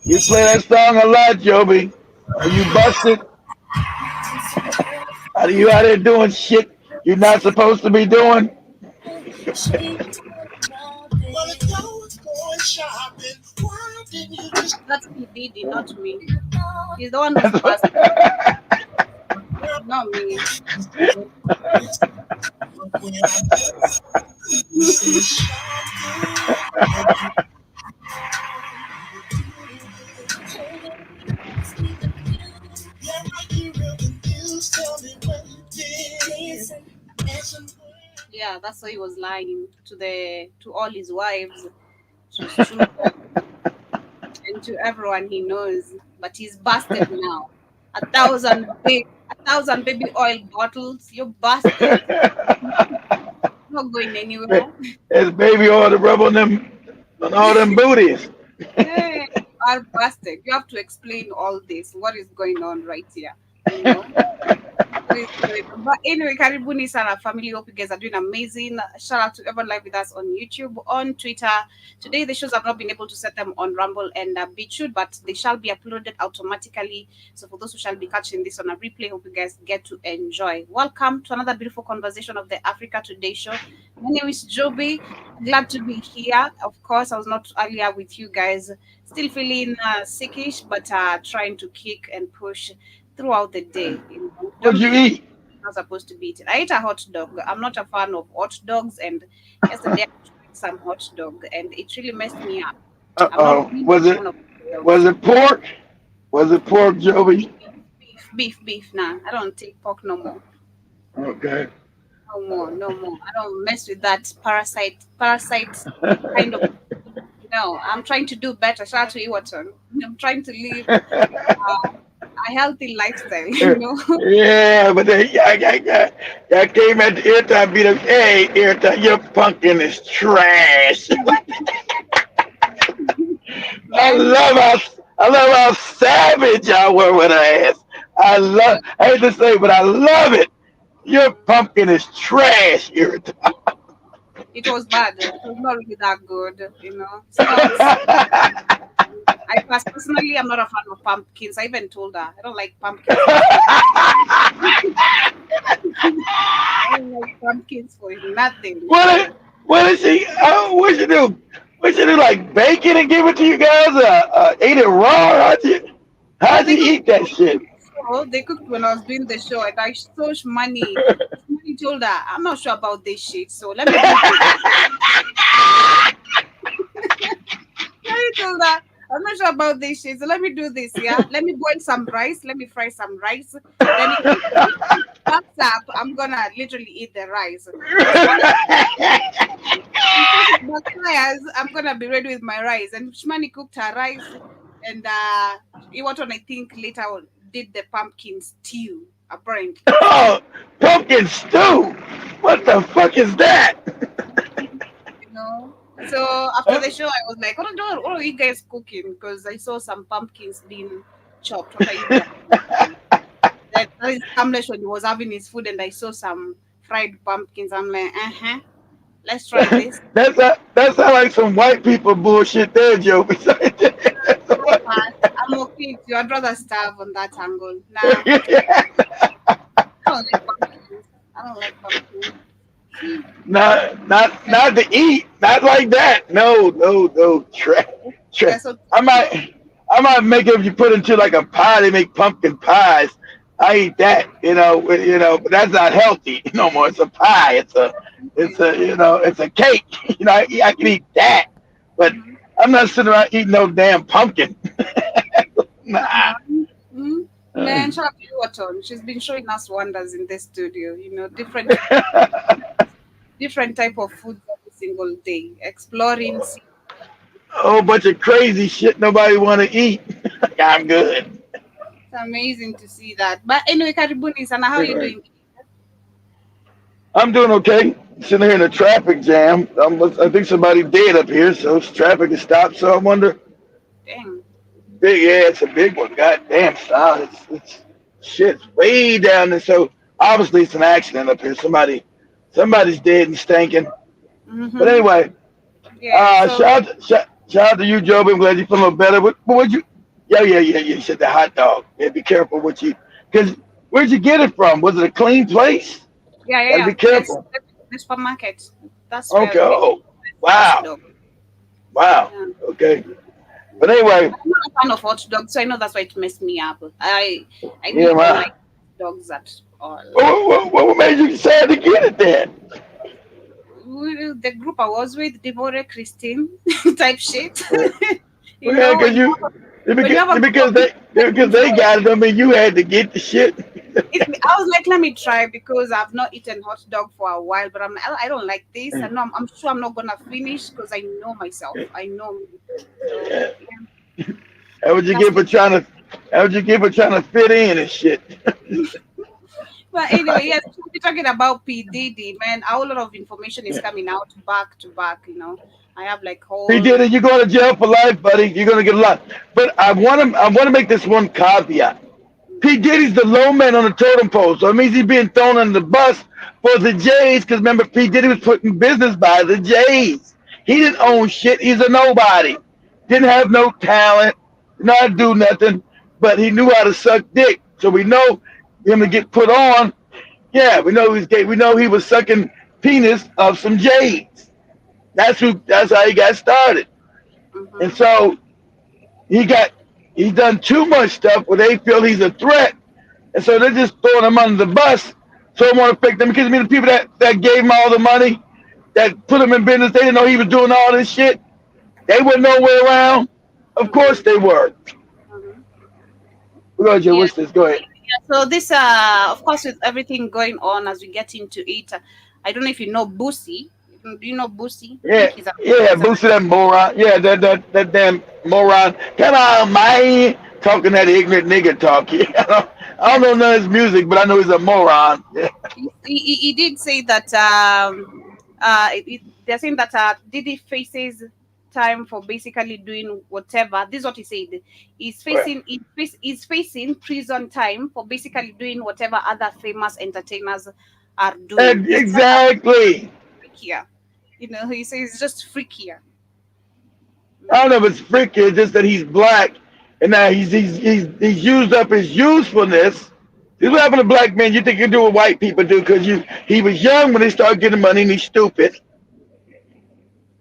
You play that song a lot, Joby. Are you busted? Are you out there doing shit you're not supposed to be doing? That's Diddy, not me. He's the one who's busted, not me. Yeah, that's why he was lying to all his wives, to his children, and to everyone he knows. But he's busted now. 1,000 baby oil bottles. You're busted. Not going anywhere. It's baby oil to rub on all them booties. Hey, you are busted. You have to explain all this. What is going on right here? You know. But anyway, Karibuni Sana family. Hope you guys are doing amazing. Shout out to everyone live with us on YouTube, on Twitter. Today, the shows have not been able to set them on Rumble and BitChute, but they shall be uploaded automatically. So for those who shall be catching this on a replay, hope you guys get to enjoy. Welcome to another beautiful conversation of the Africa Today show. My name is Joby. Glad to be here. Of course, I was not earlier with you guys. Still feeling sickish, but trying to kick and push throughout the day. You know, What'd you eat? not supposed to be eaten. I ate a hot dog. I'm not a fan of hot dogs, and yesterday I tried some hot dog, and it really messed me up. I'm not Uh-oh. really Was a it fan of hot was dogs. it pork? Was it pork, Joby? Beef. Nah, I don't take pork no more. Okay. No more, no more. I don't mess with that parasite kind of. No, I'm trying to do better. Shout out to Iwaton. I'm trying to live a healthy lifestyle. You know. Yeah, but then I came at the airtime beat up. Hey, airtime, your pumpkin is trash. Man, I love how savage y'all were with her ass. I hate to say, but I love it. Your pumpkin is trash, airtime. it was bad. It was not really that good. You know. It's not. Personally, I'm not a fan of pumpkins. I even told her I don't like pumpkins for food. I don't like pumpkins for nothing. what So is, what is she? What you do? What you do? Like bake it and give it to you guys? Eat it raw? yeah, How'd you eat that shit? they cooked when I was doing the show, and I so money. Money told her I'm not sure about this shit, so let me do this. I told her I'm not sure about this shit, so let me do this. Yeah, let me boil some rice. Let me fry some rice. Then it pops up. I'm gonna literally eat the rice. As soon as in case it backfires, I'm gonna be ready with my rice. And Shmani cooked her rice, and what one I think later on did the pumpkin stew. Apparently, Oh, pumpkin stew. What the fuck is that? you know. So after the show, I was like, what are you guys cooking? Because I saw some pumpkins being chopped. What are you guys cooking? Then that is Kamlesh when he was having his food, and I saw some fried pumpkins. I'm like, let's try this. That sound like some white people bullshit there, Joe. I pass. I'm okay too. I'd rather starve on that angle. Nah, I don't like pumpkins. I don't like pumpkins. Not to eat, not like that. No. Yeah, Tra- so I might make it if you put into like a pie. They make pumpkin pies. I eat that, but that's not healthy no more. It's a pie. It's a cake. I can eat that, but mhm. I'm not sitting around eating no damn pumpkin. Nah. Mhm. Uh, Man, shout out to Waton. She's been showing us wonders in this studio. You know, different type of food every single day. Exploring, seeing. a whole bunch of crazy shit nobody want to eat. I'm good. It's amazing to see that. But anyway, Karibuni Sana, how are you doing? I'm doing okay. Sitting here in a traffic jam. I think somebody dead up here, so traffic is stopped. So I wonder Dang. big. Yeah, it's a big one. God damn, son. It's shit's way down there. So obviously it's an accident up here. Somebody's dead and stinking. But Mm-hmm. anyway, Yeah. So shout out to you, Joby. I'm glad you feeling better. What would you? Yeah. You said the hot dog. Yeah, be careful what you. Because where'd you get it from? Was it a clean place? Gotta yeah. be careful. The supermarket. That's where Okay. we get Oh, hot wow. dog. Wow. Yeah. Okay. But anyway, I'm not a fan of hot dogs, so I know that's why it messed me up. I yeah, really don't wow. like dogs at all. What made you decide to get it then? The group I was with, Deborah, Christine, type shit. Yeah, You well, yeah, know, because when you have a group of because people, they got it. I mean, you had to get the shit. I was like, let me try because I've not eaten hot dog for a while, but I don't like this. I know I'm sure I'm not gonna finish because I know myself. I know me. So Yeah. yeah, How would you that's get for the. trying to? How would you get for trying to fit in and shit? But anyway, yes, we're talking about P Diddy, man. A whole lot of information is coming out back to back. I have like He whole. did it. You're going to jail for life, buddy. You're going to get a lot. But I want to make this one caveat. P Diddy's the low man on the totem pole, so it means he's being thrown under the bus for the Jays. Because remember, P Diddy was put in business by the Jays. He didn't own shit. He's a nobody. Didn't have no talent. Did not do nothing. But he knew how to suck dick. So we know him to get put on. Yeah, we know he's gay. We know he was sucking penis of some Jays. That's who. That's how he got started. And Mm-hmm. so he got he's done too much stuff where they feel he's a threat, and so they're just throwing him under the bus. So they want to pick them because I mean the people that gave him all the money, that put him in business, they didn't know he was doing all this shit. They were nowhere around. Of course Mm-hmm. they were. Mm-hmm. Go ahead, Joe. Yeah. What's this? Go ahead. So this, of course, with everything going on as we get into it, I don't know if you know Boosie. Do you know Boosie? I Yeah, think yeah, he's an Boosie, that moron. Yeah, that damn moron. Come on, man. Talking that ignorant nigga talk. I don't yeah. know none of his music, but I know he's a moron. Yeah. He did say that they're saying that Diddy faces time for basically doing whatever. This is what he said. He's facing prison time for basically doing whatever other famous entertainers are doing. He's just Exactly. freakier. He says it's just freakier. I don't Mm. know if it's freaky, it's just that he's black, and now he's used up his usefulness. This is what happened to black men. You think you do what white people do because he was young when they started getting money and he's stupid.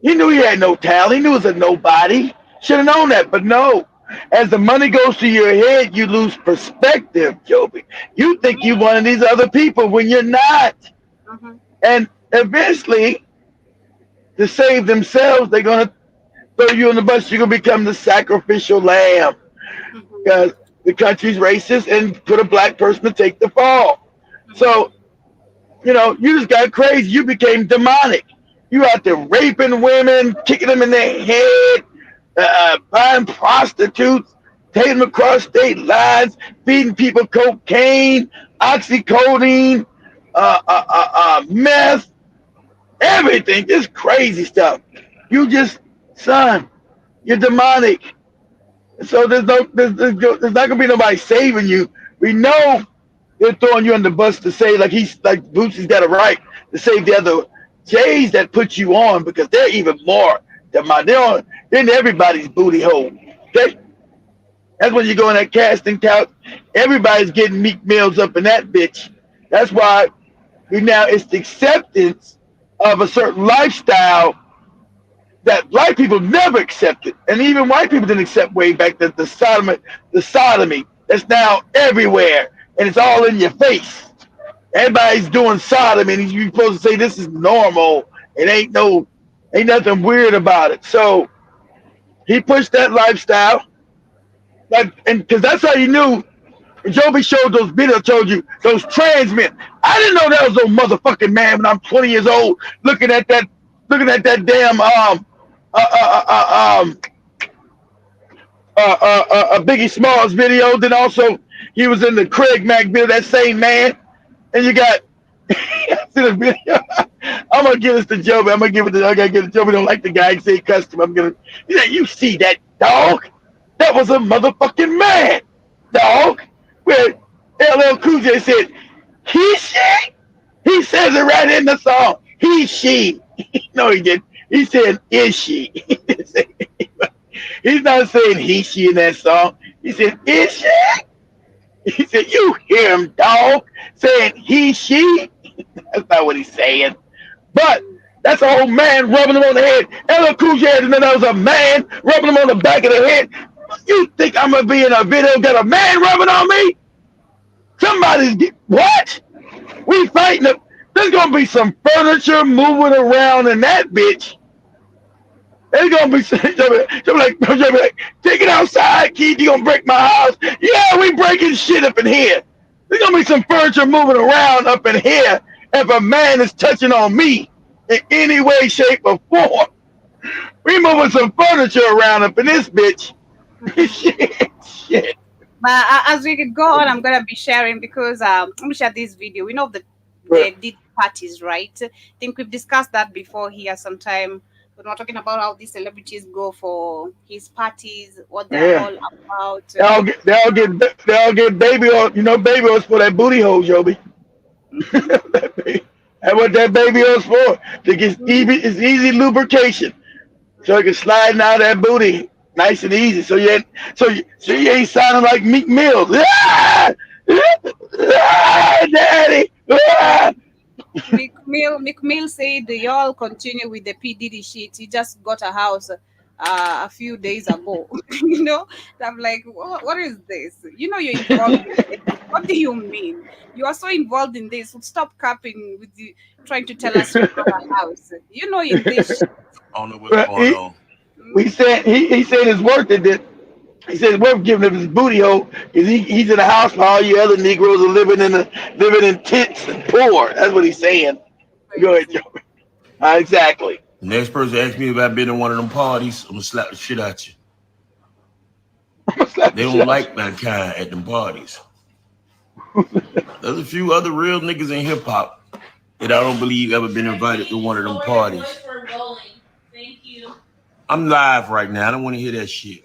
He knew he had no talent. He knew he was a nobody. Should have known that, but no. As the money goes to your head, you lose perspective, Joby. You think you're one of these other people when you're not. Mm-hmm. And eventually, to save themselves, they're gonna throw you in the bus. You're gonna become the sacrificial lamb Mm-hmm. because the country's racist and put a black person to take the fall. Mm-hmm. So you just got crazy. You became demonic. You out there raping women, kicking them in their head, buying prostitutes, taking them across state lines, feeding people cocaine, oxycodone, meth, everything, just crazy stuff. You just, son, you're demonic. So there's not gonna be nobody saving you. We know they're throwing you on the bus to say like Boosie's got a right to save the other Jays that put you on because they're even more demonic. They're in everybody's booty hole. Okay? That's when you go in that casting couch. Everybody's getting Meek Mills up in that bitch. That's why it's the acceptance of a certain lifestyle that black people never accepted, and even white people didn't accept way back that the sodomy that's now everywhere, and it's all in your face. Everybody's doing sodomy, and you're supposed to say this is normal. It ain't nothing weird about it. So he pushed that lifestyle, and because that's how you knew. Joby showed those videos, told you those trans men. I didn't know that was no motherfucking man when I'm 20 years old, looking at that damn uh, uh, uh, um, Biggie Smalls video. Then also he was in the Craig Mack video. That same man, and you got see the video. I'm gonna give this to Joby. I gotta give it to Joby. Don't like the guy. He say custom. I'm gonna. You see that dog? That was a motherfucking man, dog. Where LL Cool J said, he, she? He says it right in the song. He, she. No, he didn't. He said, is she? He's not saying he, she in that song. He said, is she? He said, you hear him, dog, saying he, she? That's not what he's saying. But that's a whole man rubbing him on the head. LL Cool J and then there was a man rubbing him on the back of the head. You think I'm going to be in a video got a man rubbing on me? Somebody's, what? We fighting up. There's going to be some furniture moving around in that bitch. There's going to be like, take it outside, Keith. You going to break my house? Yeah, we breaking shit up in here. There's going to be some furniture moving around up in here if a man is touching on me in any way, shape, or form. We moving some furniture around up in this bitch. shit. But as we go on, I'm gonna be sharing because let me share this video. We know the did parties, right? I think we've discussed that before here sometime. We're not talking about how these celebrities go for his parties, what they're all about. They all get baby oil, baby oils for that booty hole, Joby. That's what that baby oil's for. To get easy lubrication. So it can slide out of that booty nice and easy. So you ain't sounding like Meek Mills. Daddy. Meek Mill said y'all continue with the P. Diddy shit. He just got a house a few days ago. I'm like, what is this? You're involved in this. What do you mean? You are so involved in this. Stop capping with you trying to tell us you got a house. In this shit. I don't know what's going on. He said it's worth it. That he said it's worth giving him his booty hole because he's in a house while all you other Negroes are living in tents and poor. That's what he's saying. Go ahead, Joe. Exactly. The next person asks me if I've been in one of them parties, I'm gonna slap the shit out you. They don't like my kind at them parties. There's a few other real niggas in hip hop that I don't believe ever been invited to one of them parties. Thank you. I'm live right now. I don't want to hear that shit.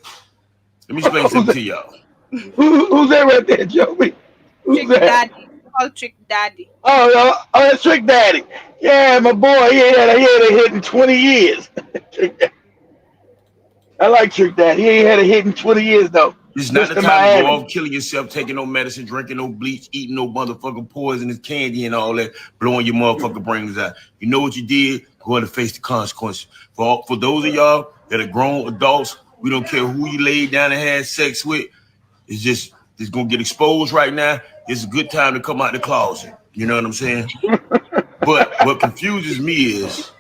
Let me explain something to y'all. Who's that right there, Joey? Who's Trick that? Daddy. Called Trick Daddy. Oh, that's Trick Daddy. Yeah, my boy, he had a hit in 20 years. I like Trick Daddy. He ain't had a hit in 20 years, though. It's not the time to go off killing yourself, taking no medicine, drinking no bleach, eating no motherfucking poisonous candy and all that, blowing your motherfucking brains out. You know what you did? Go ahead and face the consequences. For those of y'all that are grown adults, we don't care who you laid down and had sex with. It's gonna get exposed right now. It's a good time to come out the closet. You know what I'm saying? But what confuses me is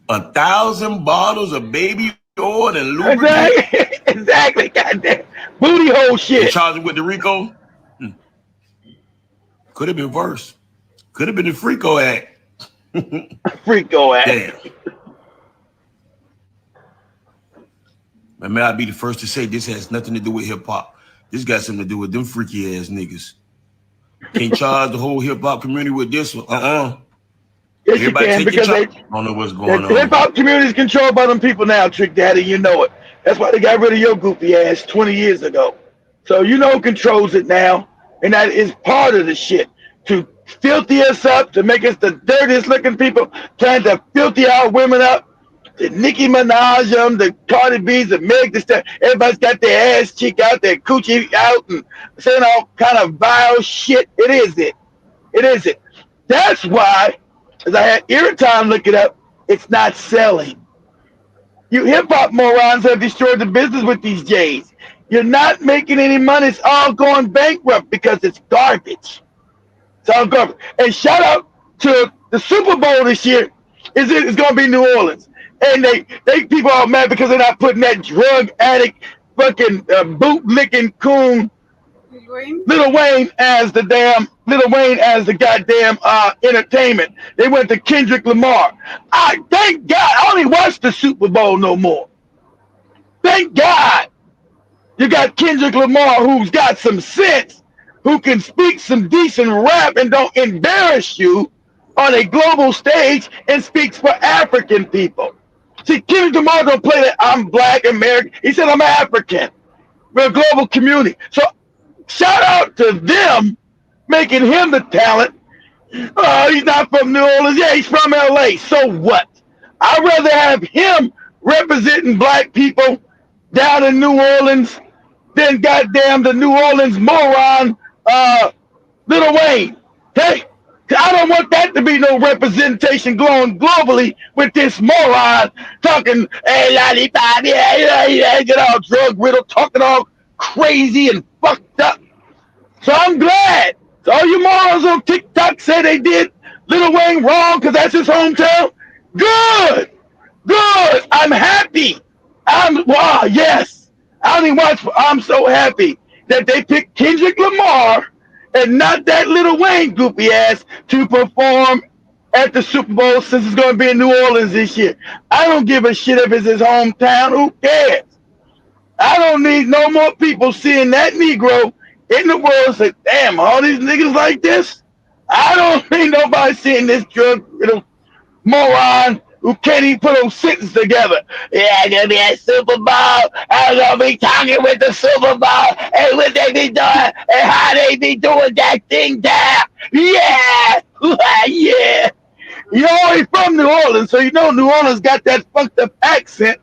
1,000 bottles of baby oil and lubricant. Exactly, goddamn booty hole shit. They charged him with the RICO. Could have been worse. Could have been the FRICO Act. FRICO Act. Damn. But may I be the first to say this has nothing to do with hip hop. This got something to do with them freaky ass niggas. Can't charge the whole hip hop community with this one. Yes, everybody you can, take your because I don't know what's going on. The hip hop community is controlled by them people now, Trick Daddy. You know it. That's why they got rid of your goofy ass 20 years ago. So you know who controls it now, and that is part of the shit to filthy us up, to make us the dirtiest looking people, trying to filthy our women up. The Nicki Minaj, the Cardi B's, the Meg, everybody's got their ass cheek out, their coochie out, and saying all kind of vile shit. It is it. That's why, as I had Irriton look it up, it's not selling. You hip-hop morons have destroyed the business with these J's. You're not making any money. It's all going bankrupt because it's garbage. It's all garbage. And shout out to the Super Bowl this year. It's going to be New Orleans. And they people are mad because they're not putting that drug addict, fucking boot-licking coon Lil Wayne as the goddamn entertainment. They went to Kendrick Lamar. Thank God I only watch the Super Bowl no more. Thank God you got Kendrick Lamar who's got some sense, who can speak some decent rap and don't embarrass you on a global stage and speaks for African people. See, Kendrick Lamar don't play that I'm black American. He said I'm African. We're a global community. So shout out to them making him the talent. Oh, he's not from New Orleans. Yeah, he's from LA. So what? I'd rather have him representing black people down in New Orleans than goddamn the New Orleans moron, Lil Wayne. Hey, I don't want that to be no representation going globally with this moron talking, hey, lollipop, yeah, get all drug riddled, talking all crazy and fucked up. So I'm glad. So all you morons on TikTok say they did Lil Wayne wrong because that's his hometown. Good. Good. I'm happy. Wow, yes. I don't even watch. I'm so happy that they picked Kendrick Lamar and not that Lil Wayne goopy ass to perform at the Super Bowl since it's going to be in New Orleans this year. I don't give a shit if it's his hometown. Who cares? I don't need no more people seeing that Negro in the world and say, damn, all these niggas like this? I don't need nobody seeing this drug moron who can't even put those sentences together. Yeah, gonna be at Super Bowl. I'm gonna be talking with the Super Bowl and what they be doing and how they be doing that thing down. Yeah, yeah. You're already from New Orleans, so you know New Orleans got that fucked up accent.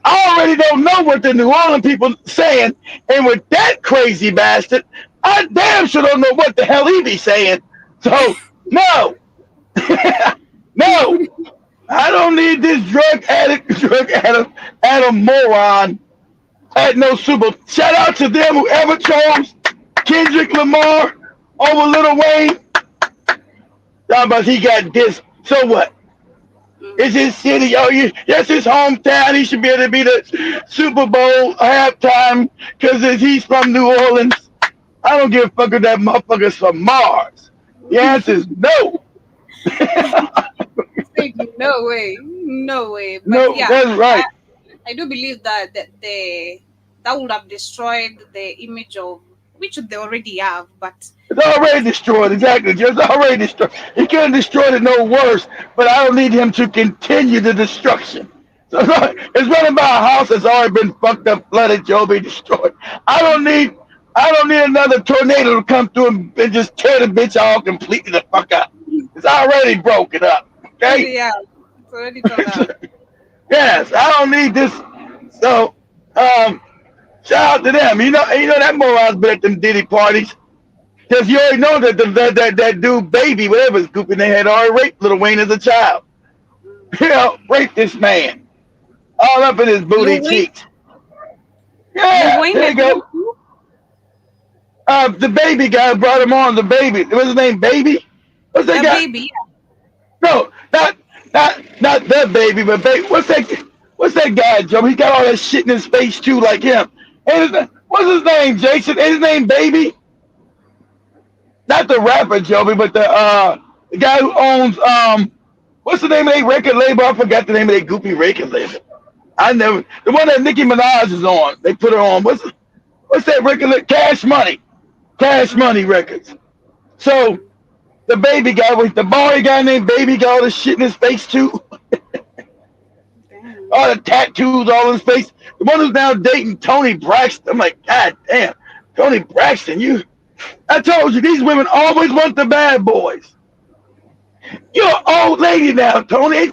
I already don't know what the New Orleans people saying, and with that crazy bastard, I damn sure don't know what the hell he be saying. So no, no. I don't need this drug addict moron at no Super Bowl. Shout out to them whoever chose Kendrick Lamar over Lil Wayne. But he got this. So what? It's his city. Oh, that's his hometown. He should be able to be the Super Bowl halftime because he's from New Orleans. I don't give a fuck if that motherfucker's from Mars. The answer is no. No way, no way. But no, yeah, that's right. I do believe that that would have destroyed the image of which they already have. But it's already destroyed. Exactly, just already destroyed. He could have destroyed it no worse, but I don't need him to continue the destruction. So it's running about a house that's already been fucked up, flooded, Joby, destroyed. I don't need another tornado to come through and just tear the bitch all completely the fuck up. It's already broken up. Okay? Yeah, it's already done out. Yes, I don't need this. So, shout out to them. You know that moron's been at them Diddy parties. Because you already know that dude, baby, whatever his gooping, they had already raped Lil Wayne as a child. You know, raped this man. All up in his booty cheeks. Yeah, there you go. The baby guy brought him on, the baby. What's his name, Baby? What's that guy? Baby, yeah. No, not that baby, but baby. What's that guy, Joe? He got all that shit in his face too, like him. What's his name, Jason? Is his name Baby? Not the rapper, Joby, but the guy who owns what's the name of their record label? I forgot the name of their goopy record label. The one that Nicki Minaj is on. They put her on. What's that record label? Cash Money Records. So the baby guy with the boy guy named Baby got all the shit in his face too. All the tattoos all in his face. The one who's now dating Tony Braxton. I'm like, God damn, Tony Braxton, I told you, these women always want the bad boys. You're an old lady now, Tony.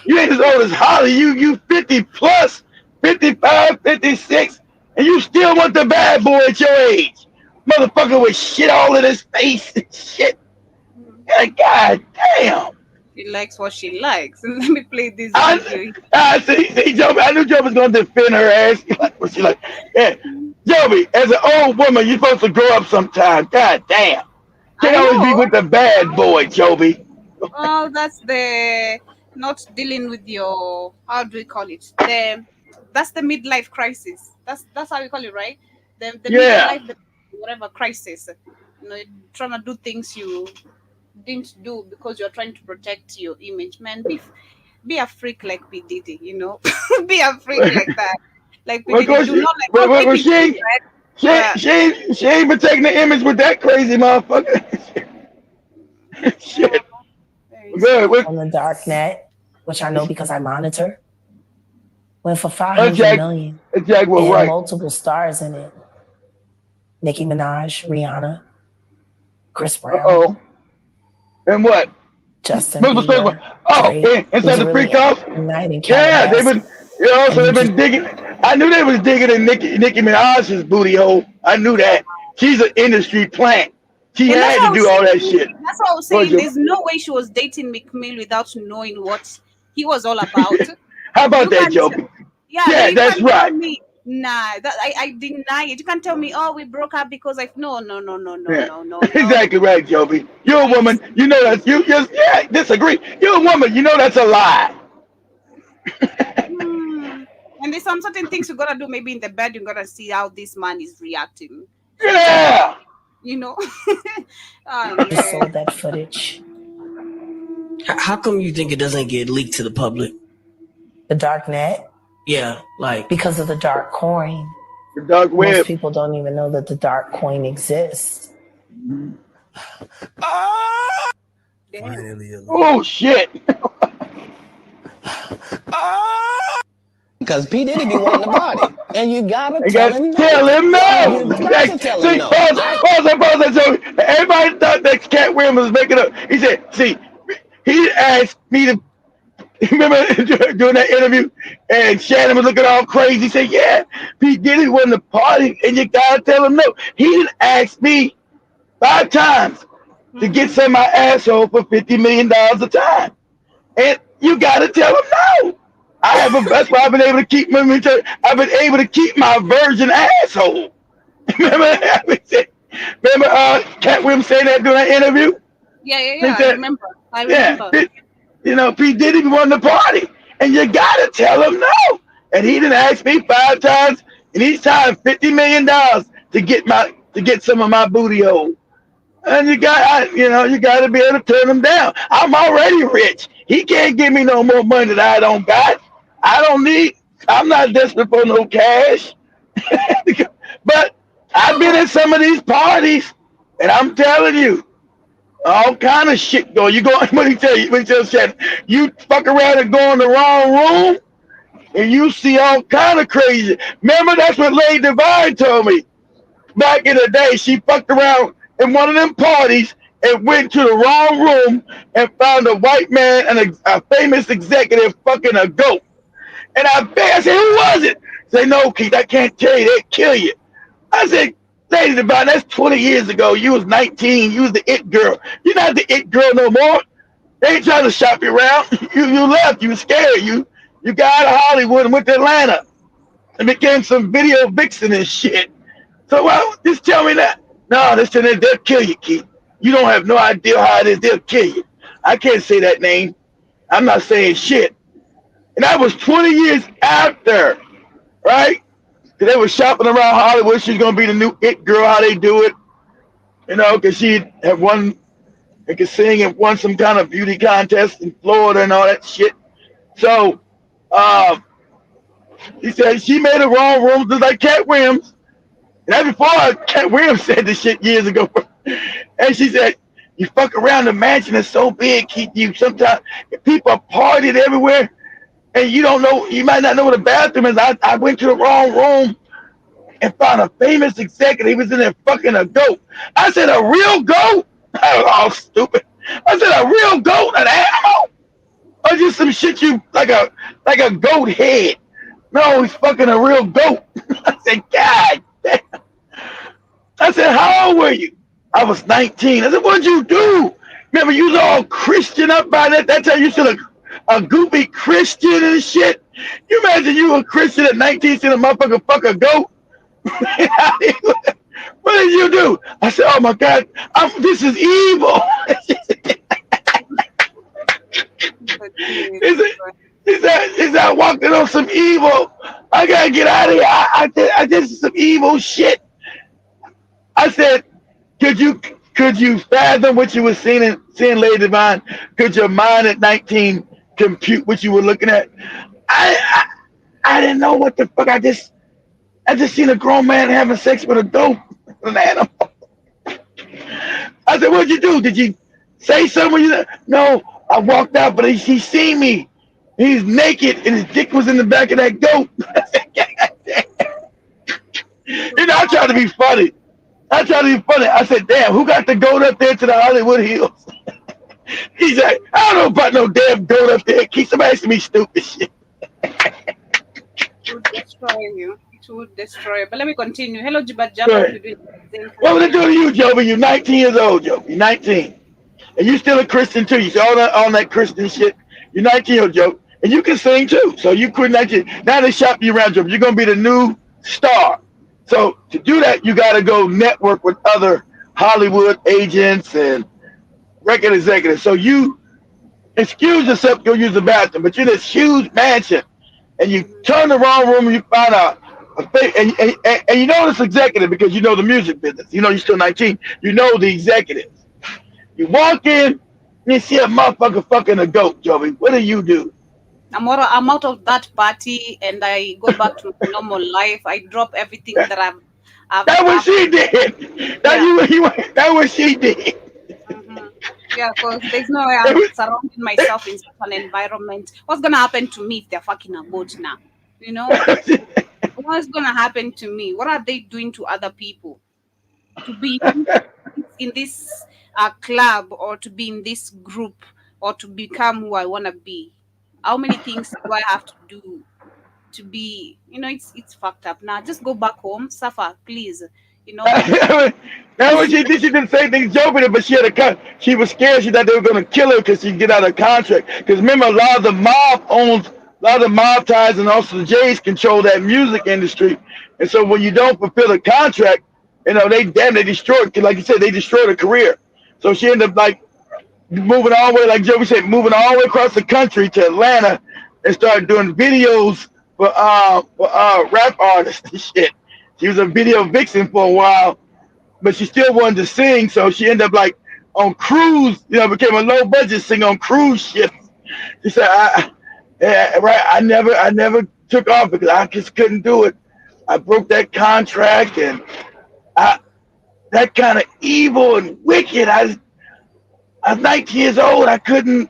You ain't as old as Holly. You 50 plus, 55, 56, and you still want the bad boy at your age. Motherfucker with shit all in his face and shit. God damn. She likes what she likes. Let me play this video. See, Joby, I knew Joby was going to defend her ass. What she like? Yeah. Joby, as an old woman, you're supposed to grow up sometime. God damn. Can't always be with the bad boy, Joby. Well, that's the not dealing with your, how do we call it? That's the midlife crisis. That's how we call it, right? The midlife, whatever crisis. You're trying to do things you didn't do because you're trying to protect your image. Man, be a freak like P. Diddy, be a freak like that. Like P. Diddy, do not like she ain't protecting the image with that crazy motherfucker. Shit. Good. On the dark net. which I know because I monitor, went for $500 million. Jack was and right. multiple stars in it. Nicki Minaj, Rihanna, Chris Brown. Oh. And what? Justin Bieber. Oh, inside the free calls? Yeah, they've been, so they've been digging. I knew they was digging in Nicki Minaj's booty hole. I knew that. She's an industry plant. She had to do all that shit. That's what I was saying. There's no way she was dating McMill without knowing what he was all about. How about that, Joby? Yeah, that's right. Nah, I deny it. You can't tell me, oh, we broke up because no. Exactly right, Joby. You're a woman. You know that's you. Just disagree. You're a woman. You know that's a lie. And there's some certain things you gotta do. Maybe in the bed, you gotta see how this man is reacting. Yeah. You know. You saw that footage. How come you think it doesn't get leaked to the public? The dark net. Yeah, like because of the dark coin. The dark web. Most people don't even know that the dark coin exists. Oh shit! Because P Diddy be wanting the body, and you gotta tell him no. Tell him no. Pause. Everybody thought that Cat Williams was making up. He said, "See, he asked me to." Remember during that interview, and Shannon was looking all crazy. He said, "Yeah, P Diddy won the party, and you gotta tell him no." He didn't ask me 5 times to get some of my asshole for $50 million a time, and you gotta tell him no. That's why I've been able to keep. I've been able to keep my virgin asshole. Remember Cat Williams saying that during that interview? Yeah. I remember. Yeah, P Diddy won the party, and you gotta tell him no. And he didn't ask me 5 times, and each time $50 million to get some of my booty hole. And you got to be able to turn him down. I'm already rich. He can't give me no more money that I don't got. I'm not desperate for no cash. But I've been at some of these parties, and I'm telling you, all kind of shit go. You go. What do you tell you? What do you tell Shannon? You fuck around and go in the wrong room, and you see all kind of crazy. Remember, that's what Lady Divine told me back in the day. She fucked around in one of them parties and went to the wrong room and found a white man and a famous executive fucking a goat. And I said, who was it? Say, no, Keith, I can't tell you. They'll kill you. I said, Lady Divine, that's 20 years ago. You was 19. You was the it girl. You're not the it girl no more. They ain't trying to shop you around. You left. You were scared. You got out of Hollywood and went to Atlanta and became some video vixen and shit. So just tell me that. No, they'll kill you, Keith. You don't have no idea how it is. They'll kill you. I can't say that name. I'm not saying shit. And that was 20 years after, right? They were shopping around Hollywood. She's going to be the new it girl, how they do it. Because she had won, and could sing and won some kind of beauty contest in Florida and all that shit. So, he said she made the wrong room just like Cat Williams. And that's before Cat Williams said this shit years ago. And she said, you fuck around, the mansion is so big, keep you sometimes people are partied everywhere. And you don't know, you might not know where the bathroom is. I went to the wrong room and found a famous executive. He was in there fucking a goat. I said, a real goat? I was all stupid. I said, a real goat, an animal? Or just some shit you, like a goat head? No, he's fucking a real goat. I said, God damn. I said, how old were you? I was 19. I said, what'd you do? Remember, you was all Christian up by that. That's how you should have a goofy Christian and shit. You imagine you a Christian at 19 seeing a motherfucker fuck a goat? What did you do? I said, oh my God, this is evil. Is that walking on some evil? I gotta get out of here. I did some evil shit. I said, could you fathom what you were seeing, Lady Divine? Could your mind at 19 compute what you were looking at? I didn't know what the fuck. I just seen a grown man having sex with a goat, an animal. I said, what'd you do? Did you say something? No, I walked out, but he seen me. He's naked and his dick was in the back of that goat. I tried to be funny. I said, damn, who got the goat up there to the Hollywood Hills? He's like, I don't know about no damn goat up there. Keep somebody asking me stupid shit. It would destroy you. It would destroy you. But let me continue. Hello, Jiba Jabba. What would they do to you, Joby? You're 19 years old, Joby. You're 19. And you're still a Christian, too. You see all that Christian shit. You're 19 years old, Joe. And you can sing, too. So you quit 19. Now they shop you around, Joby. You're going to be the new star. So to do that, you got to go network with other Hollywood agents and record executives. So you excuse yourself, go use the bathroom. But you're in this huge mansion. And you turn the wrong room and you find out and you know this executive because you know the music business. You know you're still 19. You know the executives. You walk in and you see a motherfucker fucking a goat, Joey. What do? I'm out of that party and I go back to my normal life. I drop everything that I've That's what she did. That's what she did. Mm-hmm. Yeah, because there's no way I'm surrounding myself in such an environment. What's gonna happen to me if they're fucking a goat now? You know? What's gonna happen to me? What are they doing to other people? To be in this club or to be in this group or to become who I wanna be? How many things do I have to do to be? It's fucked up. Now just go back home, suffer, please. That's what she did. She did the same thing Joe did, but she had a cut. She was scared. She thought they were going to kill her because she'd get out of contract. Because remember, a lot of the mob ties and also the Jays control that music industry. And so when you don't fulfill the contract, they destroy it. Like you said, they destroyed her career. So she ended up like moving all the way, like Joey said, moving all the way across the country to Atlanta and started doing videos for rap artists and shit. She was a video vixen for a while, but she still wanted to sing, so she ended up like on cruise, became a low budget singer on cruise ships. She said, I never took off because I just couldn't do it. I broke that contract and that kind of evil and wicked. I was 19 years old. I couldn't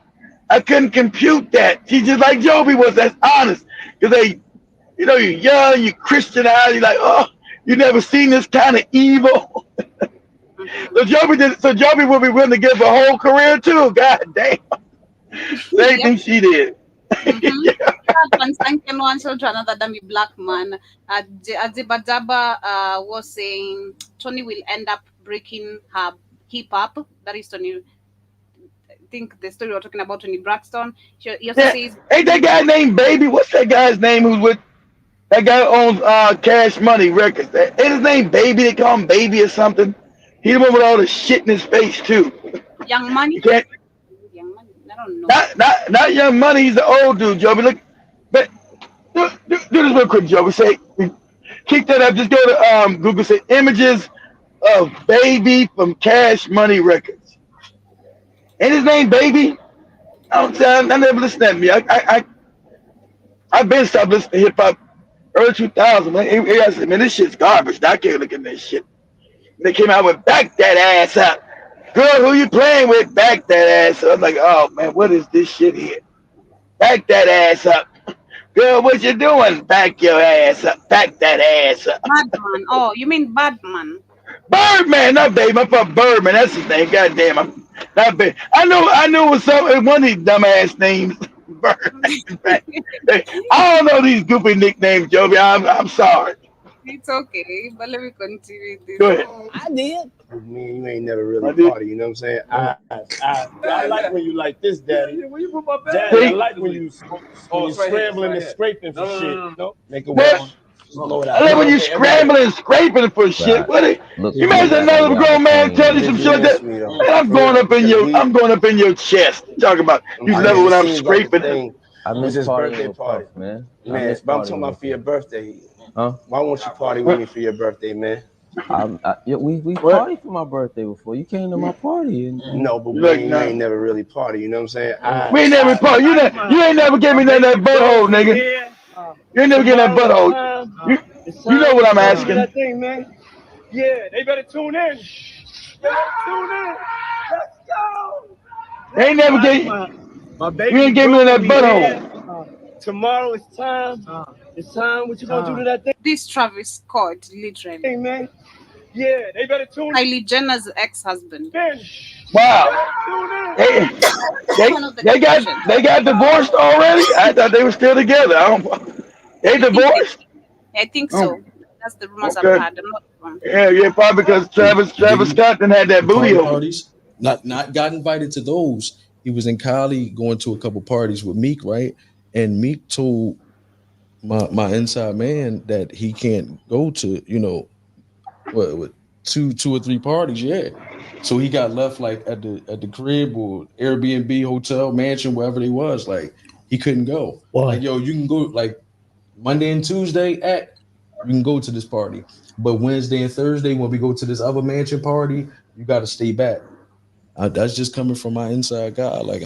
compute that. She just like Joby was. That's honest. Because you're young, you're Christianized, you're like, oh, you never seen this kind of evil. So Joby would be willing to give her whole career too. God damn. Same thing she did. One to another dummy black man. Azibadaba was saying Tony will end up breaking her hip hop. That is Tony. I think the story we're talking about Tony Braxton. He also says, ain't that guy named Baby? What's that guy's name who's with that guy owns Cash Money Records? Ain't his name Baby? They call him Baby or something. He's the one with all the shit in his face too. Young Money? Young Money. I don't know. Not Young Money. He's the old dude, Joby. Look, but do this real quick, Joby. Say, kick that up. Just go to Google. Say images of Baby from Cash Money Records. Ain't his name Baby? I never listened to me. I've been stopped listening to hip hop early 2000. Man, I said, man, this shit's garbage. I can't look at this shit. And they came out with Back That Ass Up. Girl, who you playing with? Back that ass up. I'm like, oh man, what is this shit here? Back that ass up. Girl, what you doing? Back your ass up. Back that ass up. Badman. Oh, you mean Badman? Birdman, not Baby. I'm from Birdman. That's his name. Goddamn, I'm not Baby. I know it was one of these dumbass names. Birdman. I don't know these goofy nicknames, Joby. I'm sorry. It's okay, but let me continue this. Go ahead. I did. Me, you ain't never really party, you know what I'm saying? I like when you like this, Daddy. Daddy, I like when you scrambling and scraping for shit. No, make it work. I like when you scrambling and scraping for shit. What you imagine another grown man tell you some shit that man, I'm going up in your chest. Talking about you never when I'm scraping. I miss his birthday birthday party, man. Man, but I'm talking about for your birthday. Huh? Why won't you party with me for your birthday, man? We partied for my birthday before. You came to my party. And no, but you ain't never really party. You know what I'm saying? We ain't never party. You ain't never gave me that butthole, nigga. You ain't never get that butthole. You know what I'm asking. That thing, man. Yeah, they better tune in. Let's go. They ain't never gave. My baby. You ain't gave me that butthole. tomorrow it's time. It's time. What you gonna do to that thing? This Travis Scott, literally. Hey, man. Yeah, they better tune in. Kylie Jenner's ex-husband. Wow. They got divorced already? I thought they were still together. They divorced? I think so. That's the rumors I've had. I'm not wrong. Yeah, probably because Travis Scott didn't have that booty on. Parties. Not got invited to those. He was in Cali going to a couple parties with Meek, right? And Meek told my inside man that he can't go to, what two or three parties, yeah. So he got left like at the crib or Airbnb, hotel, mansion, wherever they was. Like he couldn't go. Why? Like, yo, you can go like Monday and Tuesday you can go to this party. But Wednesday and Thursday, when we go to this other mansion party, you got to stay back. That's just coming from my inside guy. Like,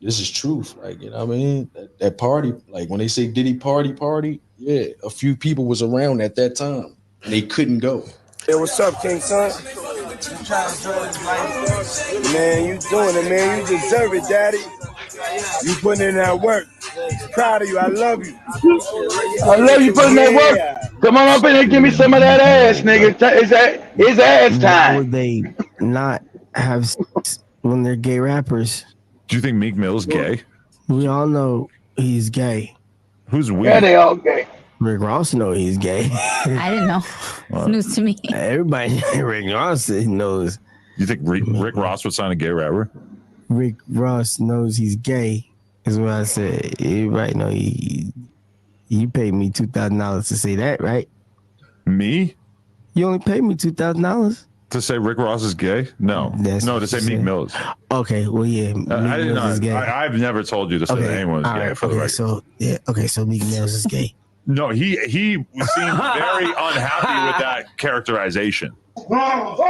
this is truth. Like, you know what I mean? That party, like when they say Diddy party, yeah, a few people was around at that time. And they couldn't go. Hey, what's up, King Son? Man, you doing it, man. You deserve it, Daddy. You putting in that work. Proud of you. I love you. I love you putting that work. Come on up in here and give me some of that ass, nigga. It's ass time. Why would they not have sex when they're gay rappers? Do you think Meek Mill's gay? We all know he's gay. Who's we? Yeah, they all gay. Rick Ross knows he's gay. I didn't know. It's news to me. Everybody, Rick Ross knows. You think Rick Ross would sign a gay rapper? Rick Ross knows he's gay, is what I said. Everybody know you paid me $2,000 to say that, right? Me? You only paid me $2,000 to say Rick Ross is gay? No, to say Meek Mill is. Okay, well, yeah, I didn't know. Is gay. I've never told you to say that anyone is gay. Right, for the record. So Meek Mill is gay. No, he seemed very unhappy with that characterization. All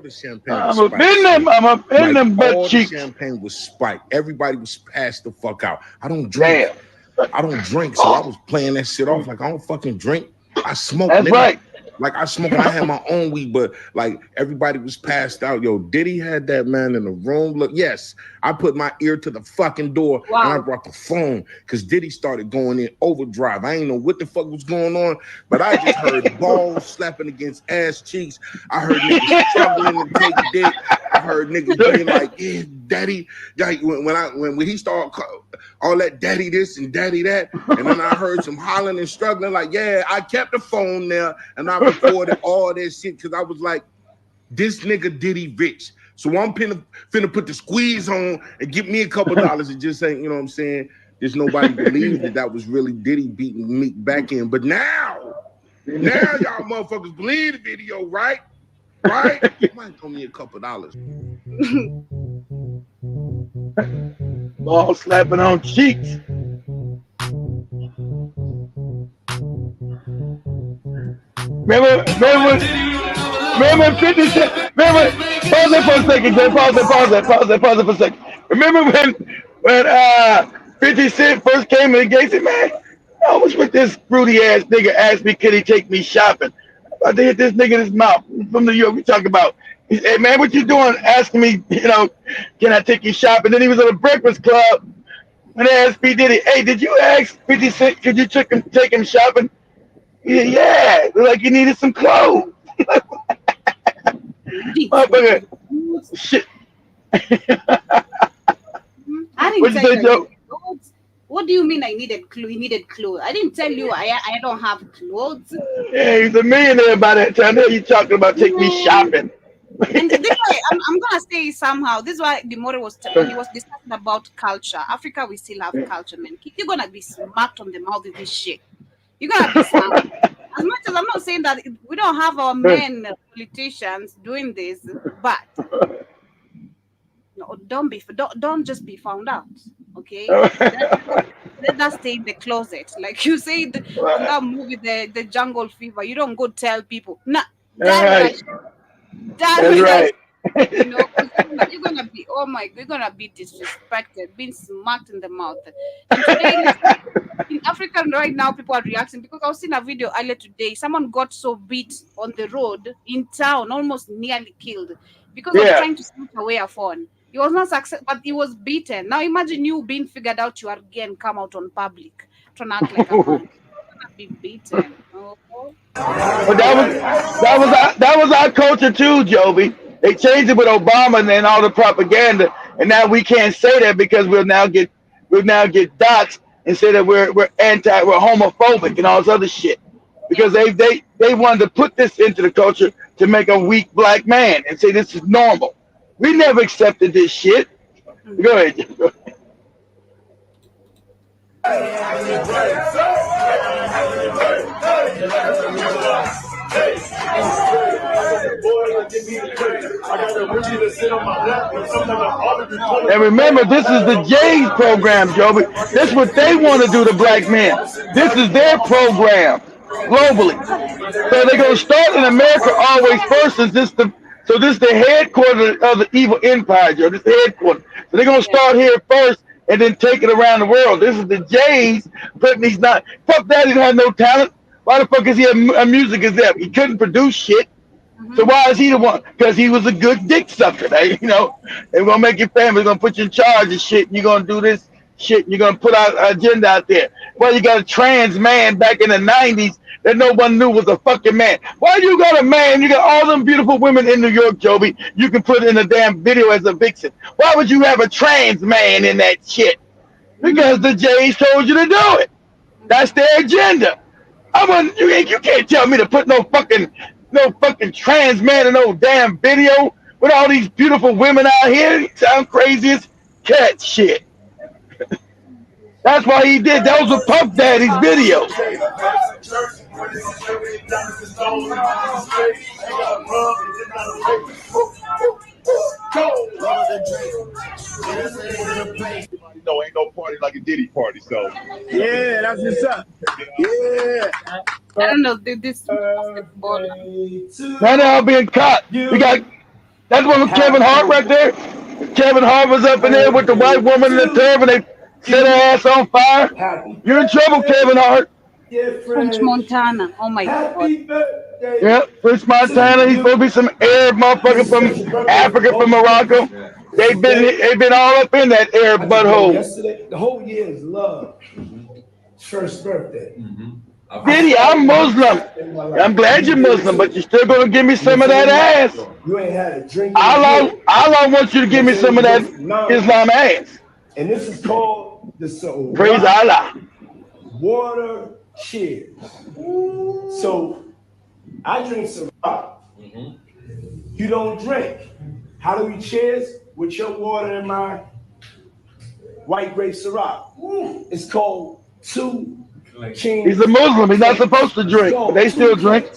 the champagne I'm up in them butt cheeks. The champagne was spiked. Everybody was passed the fuck out. I don't drink. I don't drink, so I was playing that shit off like I don't fucking drink. I smoke. That's right. Like I smoke, I had my own weed, but like everybody was passed out. Yo, Diddy had that man in the room. Look, yes, I put my ear to the fucking door and I brought the phone because Diddy started going in overdrive. I ain't know what the fuck was going on, but I just heard balls slapping against ass cheeks. I heard niggas struggling to take dick. I heard niggas being like, "Yeah, daddy." Like when he started all that daddy this and daddy that, and then I heard some hollering and struggling. Like, yeah, I kept the phone there and I recorded all that shit because I was like, this nigga Diddy rich. So I'm finna put the squeeze on and give me a couple dollars and just say, you know what I'm saying? There's nobody believed that was really Diddy beating Meek back in. But now y'all motherfuckers believe the video, right? Right? You might throw me a couple dollars. Ball slapping on cheeks. Remember 50 Cent? Remember, pause it for a second, Jay. Pause it for a second. Remember when 50 Cent first came to the gates and man, I was with this fruity ass nigga asked me, could he take me shopping? I about to hit this nigga in his mouth from New York. We talking about, he said, man, what you doing? Asking me, can I take you shopping? Then he was at a breakfast club and they asked P. Diddy, hey, did you ask 50 Cent, could you take him shopping? Yeah, like you needed some clothes. Motherfucker, shit. I didn't tell you. What do you mean I needed clothes? You needed clothes. I didn't tell you I don't have clothes. Yeah, he's a millionaire by that time. Now you talking about take me shopping. And this way, I'm gonna say somehow. This is why Demore was discussing about culture. Africa, we still have culture, man. You're gonna be smacked on the mouth with this shit. You gotta be smart. As much as I'm not saying that we don't have our men politicians doing this, but no, don't just be found out. Okay, let that stay in the closet. Like you said in that movie, the Jungle Fever. You don't go tell people. Nah, that's right. You know, 'cause you're gonna be, oh my, you're gonna be disrespected, being smacked in the mouth. And today, listen, in Africa right now, people are reacting because I was seeing a video earlier today. Someone got so beat on the road in town, almost nearly killed, because of Yeah. trying to snatch away a phone. He was not success, but he was beaten. Now imagine you being figured out, you are again come out on public, trying to act like a man. You're gonna be beaten. Oh. But that was our culture too, Joby. They changed it with Obama and all the propaganda, and now we can't say that because we'll now get doxxed and say that we're homophobic and all this other shit because they wanted to put this into the culture to make a weak black man and say this is normal. We never accepted this shit. Go ahead. And remember, this is the J's program, Joby. This is what they want to do to black men. This is their program globally. So they're going to start in America always first. This is the headquarters of the evil empire, Joe. This is the headquarters. So they're going to start here first and then take it around the world. This is the J's putting these not. Fuck that, he didn't have no talent. Why the fuck is he a music exec? He couldn't produce shit. So why is he the one? Because he was a good dick sucker. They're gonna make your family, gonna put you in charge of shit, and you're gonna do this shit, and you're gonna put out an agenda out there. Well, you got a trans man back in the 90s that no one knew was a fucking man. Why you got a man? You got all them beautiful women in New York, Joby. You can put in a damn video as a vixen. Why would you have a trans man in that shit? Because the Jays told you to do it. That's their agenda. You can't tell me to put no fucking trans man in no damn video with all these beautiful women out here. You sound crazy as cat shit. That's why he did. Those were Puff Daddy's videos. No, ain't no party like a Diddy party. So yeah, that's what's up. Yeah. I don't know. This Right now, I'm being caught. We got that's one with Kevin Hart right there. Kevin Hart was up in there with the white woman in the tub, and they set her ass on fire. You're in trouble, Kevin Hart. French Montana. Oh my God. Yeah, French Montana. He's supposed to be some Arab motherfucker from Africa, from Morocco. They've been all up in that Arab butthole. Yesterday, the whole year is love. First birthday. Diddy, I'm Muslim. I'm glad you're Muslim, but you're still gonna give me some of that ass. You ain't had a drink. Allah wants you to give me some of that Islam ass. And this is called the soul. Praise Allah. Water cheers. So I drink some rock. You don't drink. How do we cheers? With your water and my white grape Ciroc. It's called Two Kings. He's a Muslim. He's not supposed to drink, but they still drink.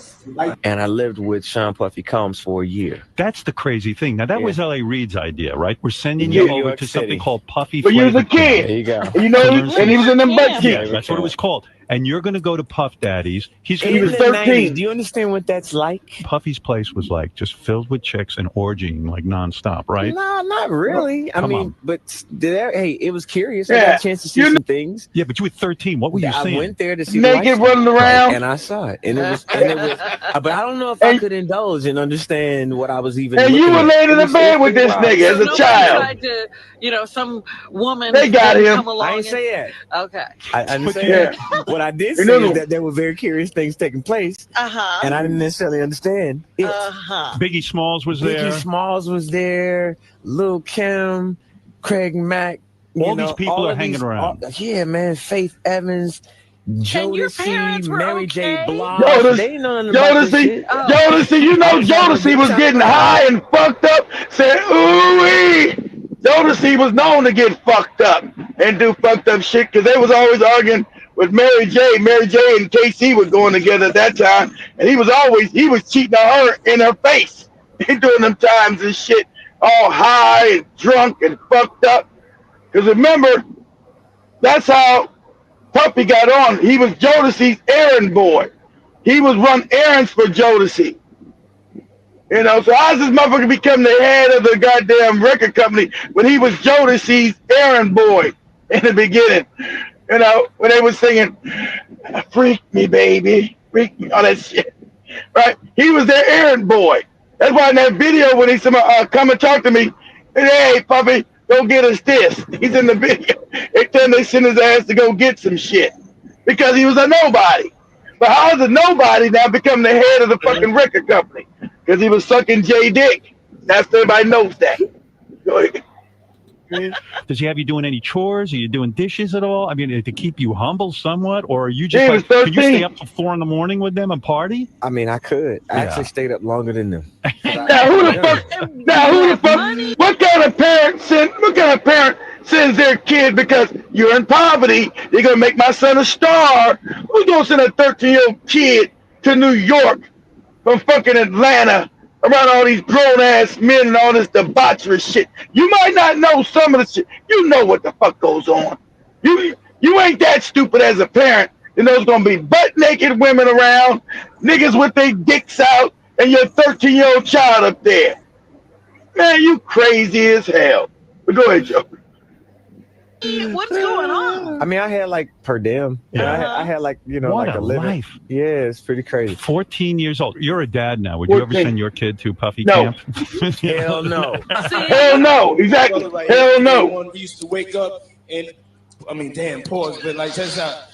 And I lived with Sean Puffy Combs for a year. That's the crazy thing. Now, that was L.A. Reid's idea, right? We're sending you over to something called Puffy But you was a kid. There you go. And he was in them butt cheeks. That's what it was called. And you're going to go to Puff Daddy's. He was 13. Do you understand what that's like? Puffy's place was like just filled with chicks and orgying like nonstop, right? No, not really. I mean, but hey, it was curious. I Yeah. got a chance to see some things. Yeah, but you were 13. What were you seeing? I went there to see naked the running around, and I saw it, and it was. But I don't know if I could indulge and understand what I was even. And you were looking laying in at. the bed with this nigga as a child. Tried to, some woman. They got him. Come along I didn't say that. Okay. I didn't say that. What I did say is that there were very curious things taking place, and I didn't necessarily understand it. Biggie Smalls was there. Biggie Smalls was there. Lil' Kim, Craig Mack. All these people are hanging around. Yeah, man. Faith Evans. Jodeci, Mary J. Blige. Jodeci, you know Jodeci was getting high and fucked up. Said, ooh-wee. Jodeci was known to get fucked up and do fucked up shit because they was always arguing with Mary J. Mary J. and KC were going together at that time, and he was cheating on her in her face and doing them times and shit, all high and drunk and fucked up. Because remember, that's how Puffy got on. He was Jodeci's errand boy. He was run errands for Jodeci. You know, so how's this motherfucker become the head of the goddamn record company when he was Jodeci's errand boy in the beginning? You know, when they was singing, "Freak me, baby, freak me," all that shit, right? He was their errand boy. That's why in that video when he said, "Come and talk to me," hey, puppy, go get us this. He's in the video. They sent his ass to go get some shit because he was a nobody. But how is a nobody now become the head of the fucking record company? Because he was sucking J dick. That's everybody knows that. Go ahead. Does he have you doing any chores? Are you doing dishes at all? I mean, to keep you humble somewhat, or are you just like, can you stay up till 4 a.m. with them and party? I mean, I could. I actually stayed up longer than them. Now who the fuck? What kind of parent sends their kid because you're in poverty? You're gonna make my son a star. Who's gonna send a 13-year-old kid to New York from fucking Atlanta? Around all these grown-ass men and all this debauchery shit. You might not know some of the shit. You know what the fuck goes on. You ain't that stupid as a parent. You know there's going to be butt-naked women around, niggas with their dicks out, and your 13-year-old child up there. Man, you crazy as hell. But go ahead, Joe. What's going on? I mean, I had like per diem. Yeah. I had like, you know, What like a a living. life. Yeah, it's pretty crazy. 14 years old. You're a dad now. Would you ever 14. send your kid to Puffy No. camp? Hell no. Hell no. Exactly. Hell no. We used to wake up and, I mean, damn, pause, but like, that's not.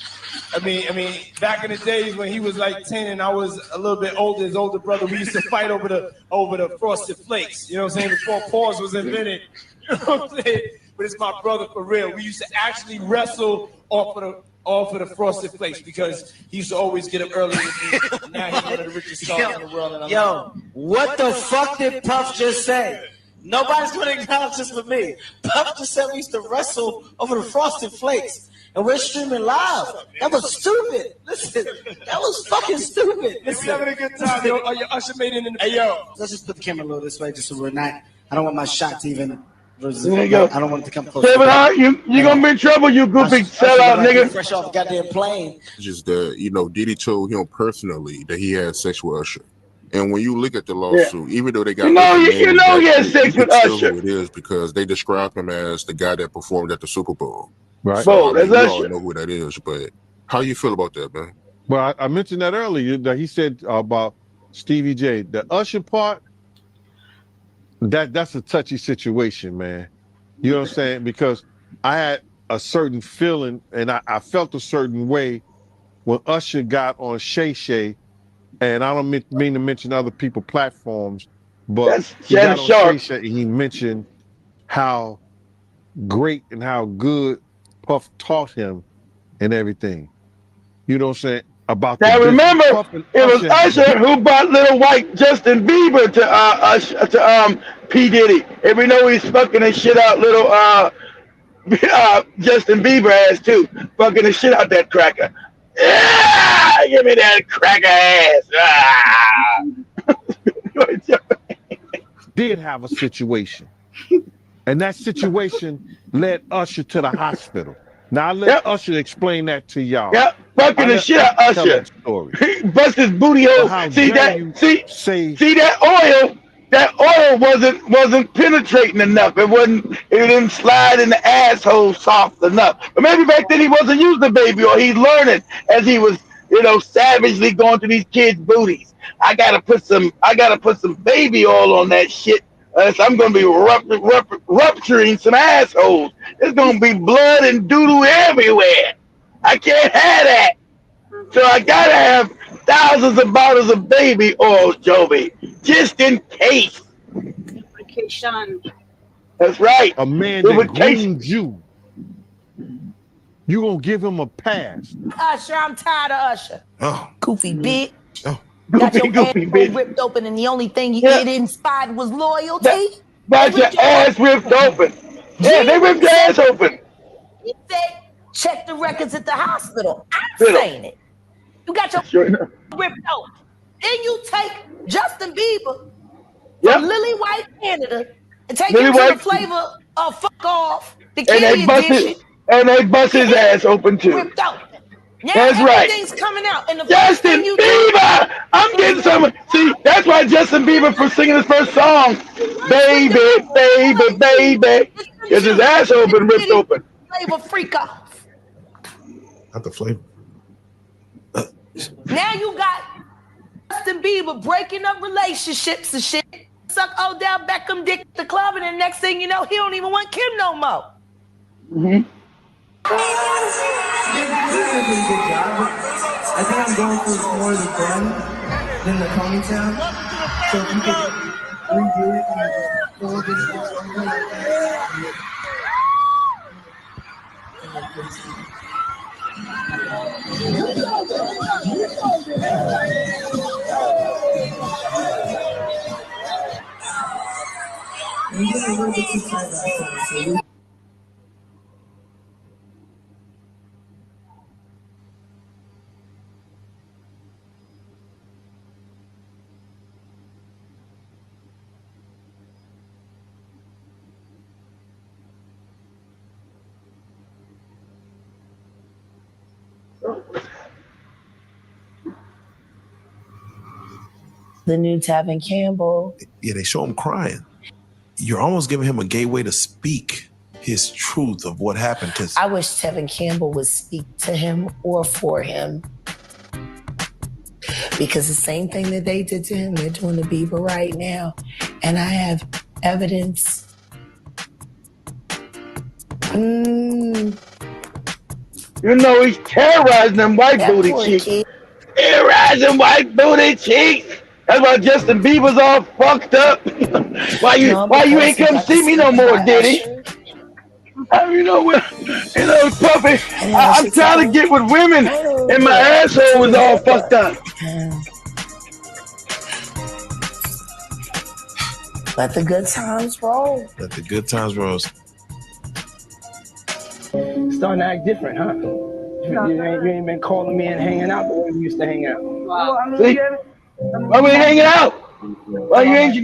I mean, back in the days when he was like 10 and I was a little bit older, his older brother, we used to fight over the Frosted Flakes. You know what I'm saying? Before pause was invented. You know what I'm saying? But it's my brother for real. We used to actually wrestle off of the Frosted Flakes because he used to always get up early with me. Now he's one of the richest stars in the world. And What the fuck did Puff just say? Nobody's going to acknowledge this but me. Puff just said we used to wrestle over the Frosted Flakes. And we're streaming live. That was stupid. Listen, that was fucking stupid. Listen, we having a good time. Yo, your usher made it in the. Hey, yo. Let's just put the camera a little this way just so we're not. I don't want my shot to even. There you go. I don't want it to come close. Kevin Hart, you gonna be in trouble, you goofy sellout nigga. Fresh off the goddamn plane. Just that, you know, Diddy told him personally that he had sex with Usher. And when you look at the lawsuit, even though they got you know he had sex with Usher. Who it is because they described him as the guy that performed at the Super Bowl. Right. So, that's you Usher. all know who that is, but how you feel about that, man? Well, I mentioned that earlier. That he said about Stevie J. The Usher part, that's a touchy situation, man. You know what I'm saying? Because I had a certain feeling, and I felt a certain way when Usher got on Shay Shay, and I don't mean to mention other people's platforms, but he got on Shay Shay and he mentioned how great and how good Puff taught him and everything. You know what I'm saying? About now remember, it was Usher who brought little white Justin Bieber to P. Diddy. And we know he's fucking the shit out little Justin Bieber ass too. Fucking the shit out that cracker. Ah, give me that cracker ass. Did have a situation. And that situation led Usher to the hospital. Now I let Usher explain that to y'all. Yep, fucking the shit out Usher. He bust his booty hole. See that oil? That oil wasn't penetrating enough. It didn't slide in the asshole soft enough. But maybe back then he wasn't using the baby, or he's learning as he was, savagely going to these kids' booties. I gotta put some baby oil on that shit. So I'm gonna be rupturing some assholes. There's gonna be blood and doodle everywhere. I can't have that. So I gotta have thousands of bottles of baby oil, Joby, just in case. Vacation. That's right. A man that groomed you. You gonna give him a pass? Usher, I'm tired of Usher. Oh, goofy bitch. Oh. Got your Goofy ass bitch. ripped open, and the only thing it inspired was loyalty. Got your ass ripped open. Yeah, they ripped your ass open. He said, check the records at the hospital. I'm saying it. You got your ripped open. Then you take Justin Bieber from Lily White Canada and take him to the flavor of Fuck Off, the Canadian edition. And they bust his ass open too. Ripped open. Now That's right. everything's coming out. And the Justin Bieber! I'm getting some. See, That's why Justin Bieber for singing his first song, baby, baby, baby, because his asshole been ripped open. Flavor freak off. Not the flavor. Now you got Justin Bieber breaking up relationships and shit. Suck Odell Beckham dick at the club, and the next thing you know, he don't even want Kim no more. Mm-hmm. I think I'm going for more the bun than the ponytail. So if you could redo it and just pull this over like you get a little bit too tight last time, so you. The new Tevin Campbell. Yeah, they show him crying. You're almost giving him a gateway to speak his truth of what happened. Because I wish Tevin Campbell would speak to him or for him. Because the same thing that they did to him, they're doing to Bieber right now. And I have evidence. You know he's terrorizing them white booty cheeks. Terrorizing white booty cheeks. That's why Justin Bieber's all fucked up. why you ain't come see me no more, Diddy? Puppy, I'm trying to get with women, and my asshole was all fucked up. Let the good times roll. Let the good times roll. Starting to act different, huh? You ain't been calling me and hanging out the way we used to hang out. Wow. See? Why we hanging out? Why you ain't?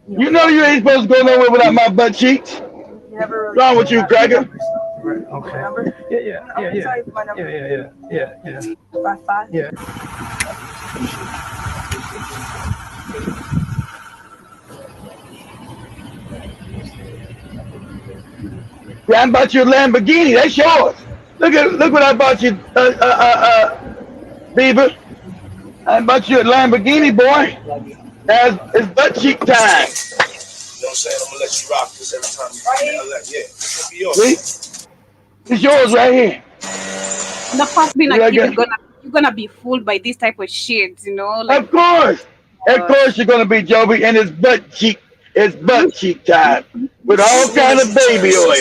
You know you ain't supposed to go nowhere without my butt cheeks. What's wrong with you, cracker? Okay. Yeah. 5'5". Yeah. Yeah, I bought you a Lamborghini. That's yours. Look what I bought you, Bieber. I bought you a Lamborghini, boy. It's butt cheek time. You know what I'm saying? I'm gonna let you rock this every time you it's gonna be yours. See? It's yours right here. The first being like you're gonna be fooled by this type of shit, you know? Like, of course you're gonna be, Joby, and it's butt cheek time with all kind of baby oil. You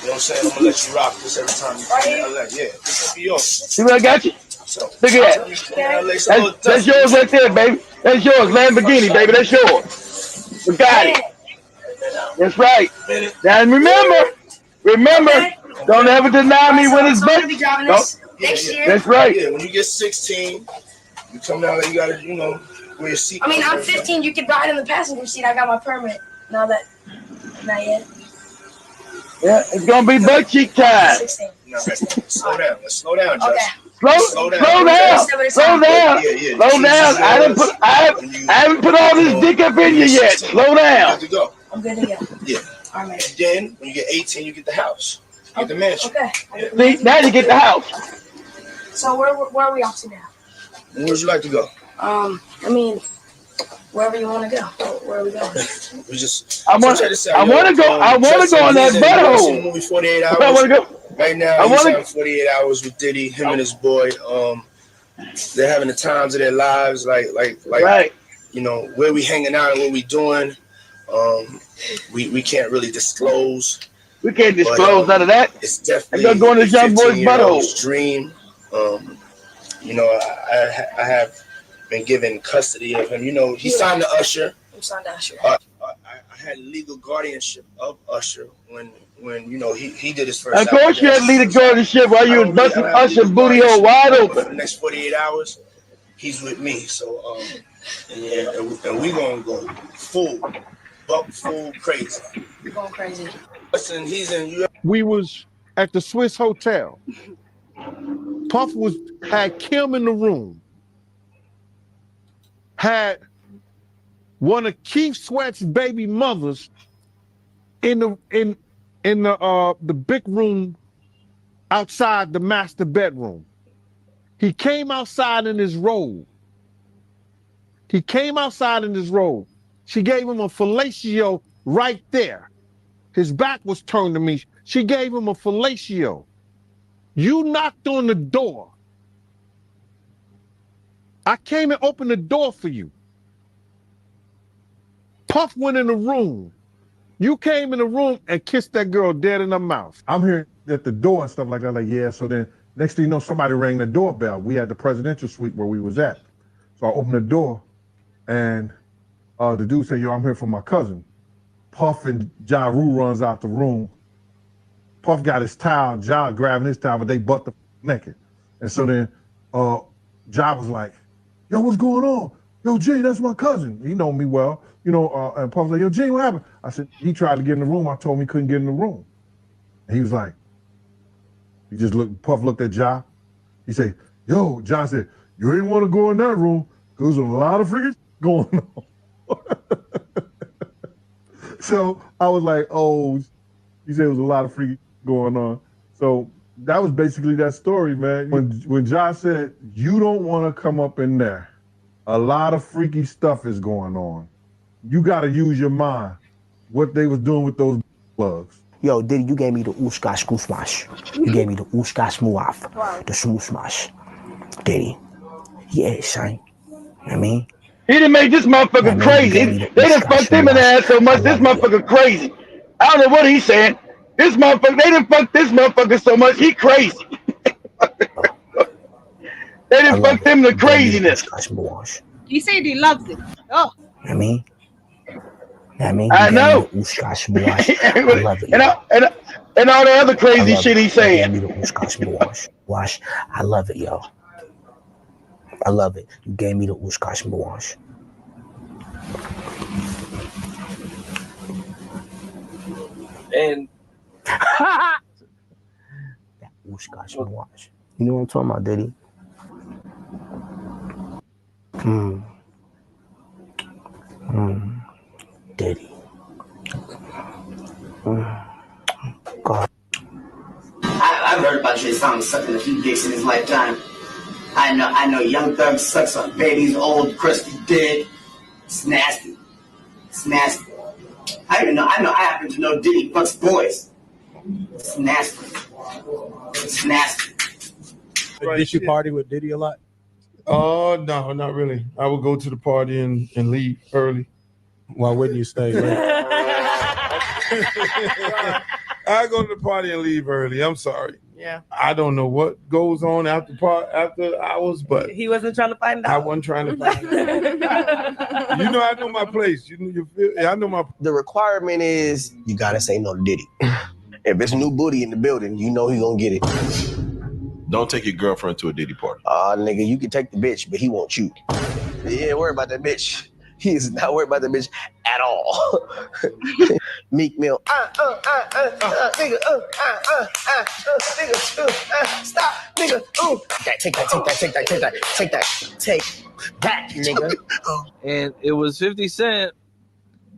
know what I'm saying? I'm gonna let you rock this every time you come in LA. Yeah, it's gonna be yours. See what I got you? Look at that. That's yours right there, baby. That's yours, Lamborghini, baby. That's yours. We got it. That's right. Now remember, don't ever deny me when it's butt. Next year. That's right. Yeah, when you get 16, you come down there, you gotta, wear your seat. I mean, I'm 15. You can ride in the passenger seat. I got my permit. Not yet. Yeah, it's gonna be butt cheek time. 16. No, slow down. Let's slow down, Justin. Okay. Slow down. I haven't put all this dick up in you yet. Slow down. Good to go. I'm good to go. Yeah. All right. And then when you get 18, you get the house. You get the mansion. Okay. See, now you get the house. So where are we off to now? Where would you like to go? I mean, wherever you want to go. Where are we going? We just. I want to go on that butthole. Movie 48 hours. I want to go. Right now, he's having 48 hours with Diddy. Him and his boy. They're having the times of their lives. Like, right. Where we hanging out and what we doing. We can't really disclose. We can't disclose none of that. It's definitely. I'm going to this young boy's butthole. Dream. I have been given custody of him. He signed to Usher. I had legal guardianship of Usher when he did his first. Of course, you had legal guardianship while you was busting Usher booty hole wide open. For the next 48 hours, he's with me. So and we gonna go full crazy. You're going crazy. Listen, he's in. We was at the Swiss Hotel. Puff had Kim in the room. had one of Keith Sweat's baby mothers in the big room outside the master bedroom. He came outside in his robe. She gave him a fellatio right there. His back was turned to me. She gave him a fellatio. You knocked on the door. I came and opened the door for you. Puff went in the room. You came in the room and kissed that girl dead in her mouth. I'm here at the door and stuff like that. Like, yeah, so then next thing you know, somebody rang the doorbell. We had the presidential suite where we was at. So I opened the door and the dude said, yo, I'm here for my cousin. Puff and Ja Rule runs out the room. Puff got his towel, Ja grabbing his towel, but they butt the naked. And so then Ja was like, yo, what's going on? Yo, Jay, that's my cousin. He know me well. You know, and Puff was like, yo, Jay, what happened? I said, he tried to get in the room. I told him he couldn't get in the room. And he was like, he just looked, Puff looked at Ja. He said, yo, Ja said, you ain't want to go in that room because there's a lot of freaking going on. So I was like, oh, he said it was a lot of freaking going on. So that was basically that story, man. When Ja said, you don't want to come up in there, a lot of freaky stuff is going on. You got to use your mind. What they was doing with those plugs. Yo, Diddy, you gave me the ooshka smash. You gave me the ooshka smuaf, the smash. Diddy. Yeah, son. I mean, he done made this motherfucker crazy. They done fucked him in the ass so much. This motherfucker crazy. I don't know what he's saying. This motherfucker, they done fucked this motherfucker so much. He crazy. They done fucked him to craziness. He said he loves it. Oh. I mean, I know. I love it. And all the other crazy shit he's saying. Wash. I love it, yo. I love it. You gave me the Ushkash Wash. And that Ushkash Wash. You know what I'm talking about, Diddy? Diddy. God. I've heard about Trey Songz sucking a few dicks in his lifetime. I know Young Thug sucks on babies, old crusty dick. It's nasty. It's nasty. I happen to know Diddy fucks boys. It's nasty. It's nasty. Did you party with Diddy a lot? Oh, no, not really. I would go to the party and leave early. Why wouldn't you stay late? I go to the party and leave early. I'm sorry. Yeah. I don't know what goes on after hours, but He wasn't trying to find out. I wasn't trying to find out. You know, I know my place. I know my. The requirement is you gotta say no to Diddy. If it's new booty in the building, you know he gonna get it. Don't take your girlfriend to a Diddy party. Nigga, you can take the bitch, but he won't you. He ain't worried about that bitch. He is not worried about the bitch at all. Meek Mill. Nigga, stop, nigga. Take that, nigga. And it was 50 Cent,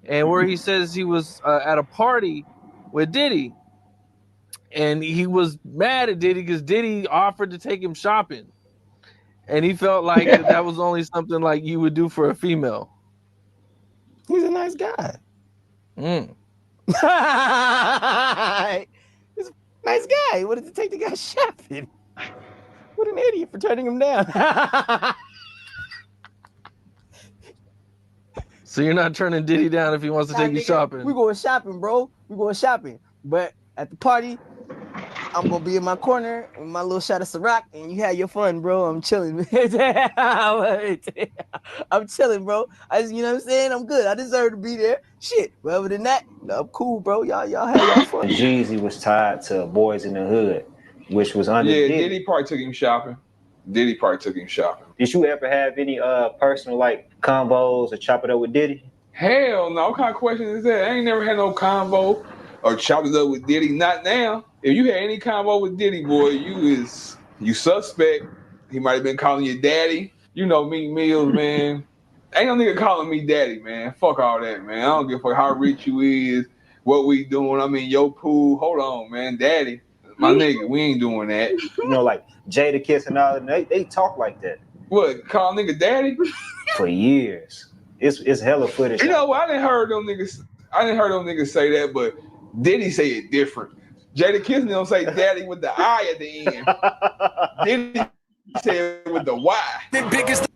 and where he says he was at a party with Diddy, and he was mad at Diddy because Diddy offered to take him shopping, and he felt like that was only something like you would do for a female. He's a nice guy. He's a nice guy. He wanted to take the guy shopping. What an idiot for turning him down. So you're not turning Diddy down if he wants to take you shopping? We going shopping, bro. We going shopping. But at the party, I'm gonna be in my corner with my little shot of Ciroc, and you have your fun, bro. I'm chilling. I'm chilling, bro. You know what I'm saying? I'm good. I deserve to be there. Shit. But other than that, I'm cool, bro. Y'all have your fun. Jeezy was tied to Boys in the Hood, which was under Yeah, Diddy. Diddy probably took him shopping. Did you ever have any personal like combos or chop it up with Diddy? Hell no. What kind of question is that? I ain't never had no combo or chopped it up with Diddy. Not now. If you had any combo with Diddy, boy, you suspect. He might have been calling you daddy. You know Meek Mills, man. Ain't no nigga calling me daddy, man. Fuck all that, man. I don't give a fuck how rich you is, what we doing. I'm in your pool. Hold on, man. Daddy, my nigga, we ain't doing that. You know, like Jadakiss and all, they talk like that. What? Call nigga daddy? For years. It's hella footage. You know what? I didn't heard them niggas say that, but Diddy say it different. Jadakiss don't say daddy with the I at the end. Diddy say it with the Y. The biggest.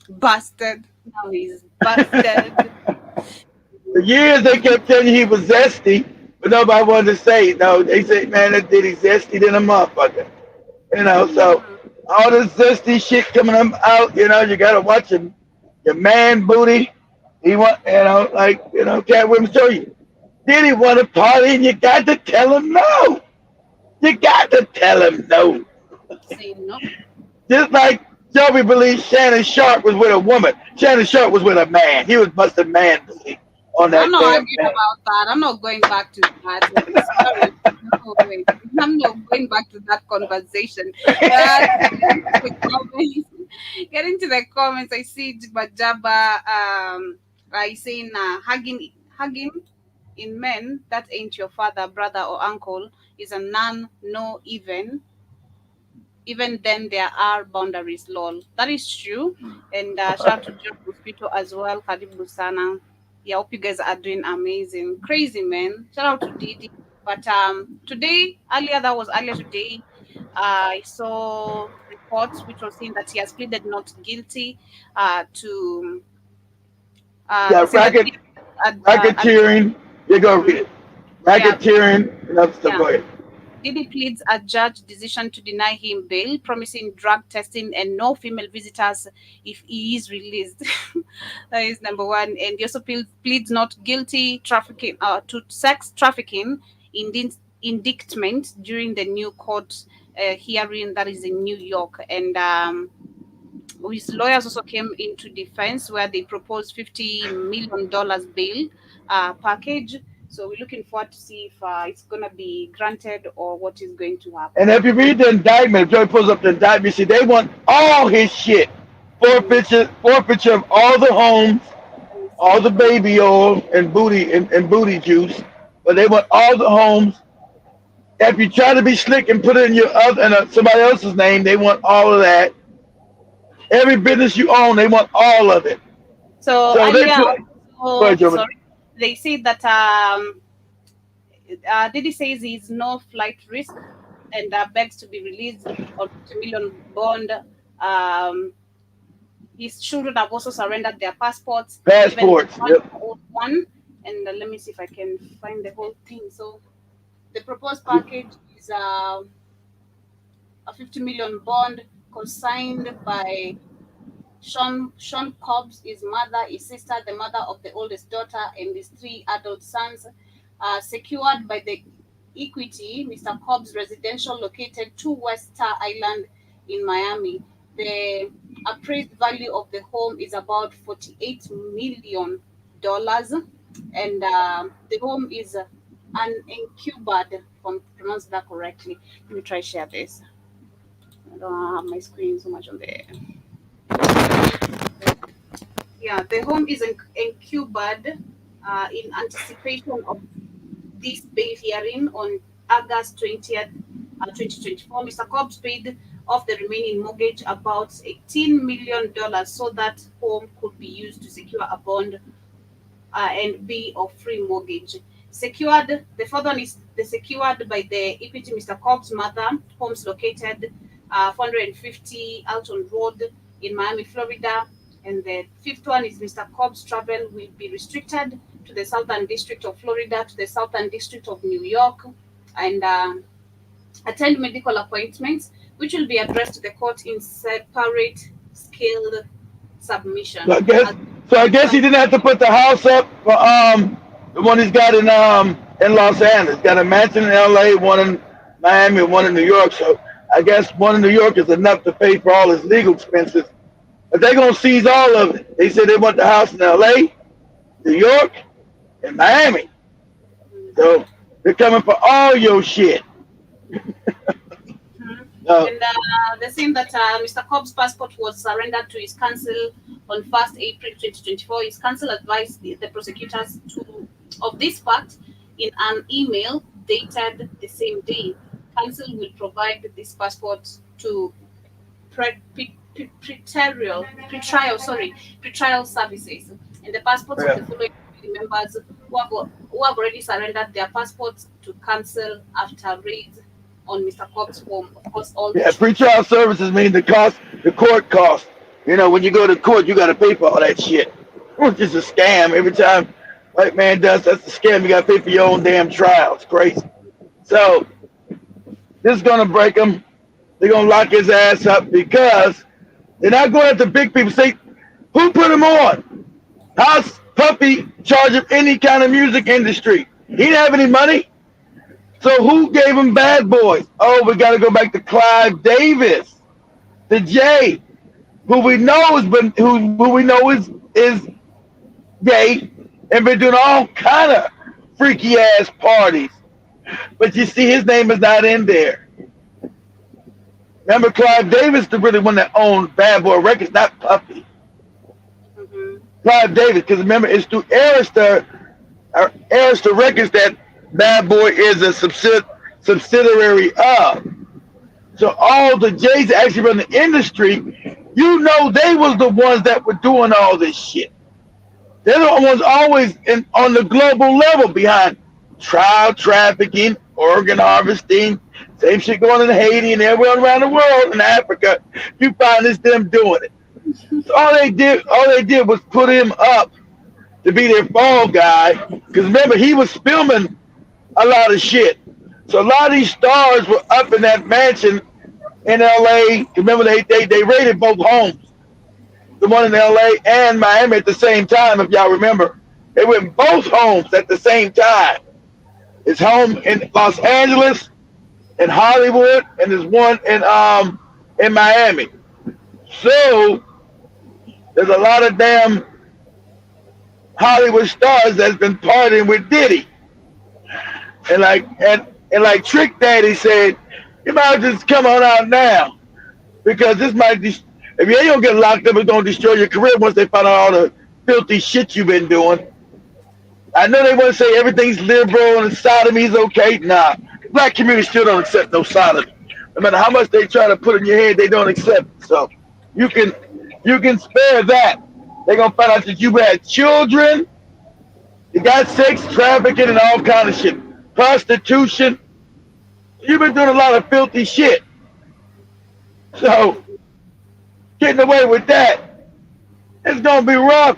Busted. Now he's busted. For years they kept telling you he was zesty, but nobody wanted to say it. No, they said, man, that Diddy zesty than a motherfucker. You know, so all this zesty shit coming out, you know, you gotta watch him. Your man booty. He want, you know, like, you know, Cat Women show you. Diddy want to party and you got to tell him no. You got to tell him no. Say no. Just like Joey believes Shannon Sharp was with a woman. Shannon Sharp was with a man. He was busting man booty on that. I'm not arguing about that. I'm not going back to that. Sorry. No, wait. I'm not going back to that conversation. Get into the comments. I see Jabba I saying hugging in men that ain't your father, brother, or uncle is a no even then there are boundaries, lol. That is true. And shout out to John Mosquito as well. Karibu sana. Yeah, hope you guys are doing amazing. Crazy, man. Shout out to Diddy. But earlier today, I saw reports which was saying that he has pleaded not guilty to racketeering. You go read it. Racketeering. That's the way. Diddy pleads a judge decision to deny him bail, promising drug testing and no female visitors if he is released. That is number one. And he also pleads not guilty to sex trafficking in indictment during the new court hearing that is in New York. And his lawyers also came into defense where they proposed $50 million bail package. So we're looking forward to see if it's going to be granted or what is going to happen. And if you read the indictment, if Joey pulls up the indictment, you see they want all his shit. Forfeiture of all the homes, all the baby oil and booty juice. But they want all the homes. If you try to be slick and put it in your somebody else's name, they want all of that. Every business you own, they want all of it. They say that Diddy says he's no flight risk and begs to be released on $50 million bond. His children have also surrendered their passports. Yep. One. And let me see if I can find the whole thing. So the proposed package is a $50 million bond consigned by Sean Cobbs, his mother, his sister, the mother of the oldest daughter, and his 3 adult sons, secured by the equity, Mr. Cobbs' residential located 2 West Star Island in Miami. The appraised value of the home is about $48 million, and the home is unencumbered, if I'm pronouncing that correctly. Let me try share this. I don't have my screen so much on there. Yeah, the home is encumbered in anticipation of this bail hearing on August 20th, 2024. Mr. Cobbs paid off the remaining mortgage, about $18 million, so that home could be used to secure a bond and be a free mortgage. Secured, the fourth one is secured by the equity, Mr. Cobbs' mother, homes located 450 Alton Road in Miami, Florida. And the fifth one is Mr. Cobbs' travel will be restricted to the Southern District of Florida, to the Southern District of New York, and attend medical appointments, which will be addressed to the court in separate scaled submission. So I guess he didn't have to put the house up for the one he's got in Los Angeles. Got a mansion in LA, one in Miami, and one in New York. So I guess one in New York is enough to pay for all his legal expenses. But they're gonna seize all of it. They said they want the house in LA, New York, and Miami. So they're coming for all your shit. And they're saying that Mr. Cobb's passport was surrendered to his counsel on 1st April 2024. His counsel advised the prosecutors of this fact in an email dated the same day. Counsel will provide this passport to pretrial services, and the passports of the following members who have already surrendered their passports to counsel after raids on Mr. Cobb's home. Of course, all pretrial services mean the court cost. You know, when you go to court, you got to pay for all that shit. It's just a scam. Every time white man does, that's a scam. You got to pay for your own damn trial. It's crazy. So this is gonna break him. They're gonna lock his ass up because they're not going at the big people. Say, who put him on? How's Puffy charge of any kind of music industry? He didn't have any money. So who gave him Bad Boys? Oh, we got to go back to Clive Davis, the J, who we know is gay and been doing all kind of freaky ass parties. But you see, his name is not in there. Remember, Clive Davis, the really one that owned Bad Boy Records, not Puffy. Clive Davis, because remember, it's through Arista Records that Bad Boy is a subsidiary of. So all the J's that actually run the industry, you know, they was the ones that were doing all this shit. They're the ones always on the global level behind child trafficking, organ harvesting, same shit going in Haiti and everywhere around the world. In Africa, you find them doing it. So all they did was put him up to be their fall guy. Because remember, he was filming a lot of shit. So a lot of these stars were up in that mansion in LA. Remember, they raided both homes, the one in LA and Miami at the same time. If y'all remember, they went both homes at the same time. His home in Los Angeles, in Hollywood, and there's one in Miami. So there's a lot of damn Hollywood stars that's been partying with Diddy. And like Trick Daddy said, you might just come on out now, because this might if you ain't gonna get locked up, it's gonna destroy your career once they find out all the filthy shit you've been doing. I know they want to say everything's liberal and sodomy's okay. Nah, the black community still don't accept no sodomy. No matter how much they try to put in your head, they don't accept it. So you can spare that. They're gonna find out that you had children, you got sex trafficking and all kind of shit, prostitution. You've been doing a lot of filthy shit. So getting away with that, it's gonna be rough.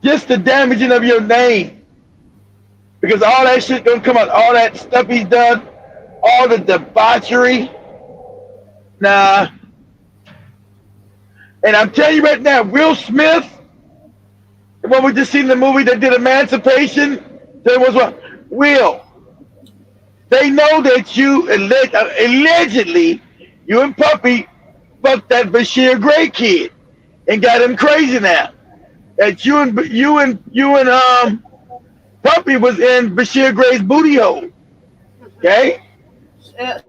Just the damaging of your name. Because all that shit gonna come out, all that stuff he's done, all the debauchery. Nah. And I'm telling you right now, Will Smith, the one we just seen in the movie that did Emancipation, there was what? Will, they know that you allegedly, you and Puppy fucked that Bashir Gray kid and got him crazy now. That you and Puppy was in Bashir Gray's booty hole. Okay?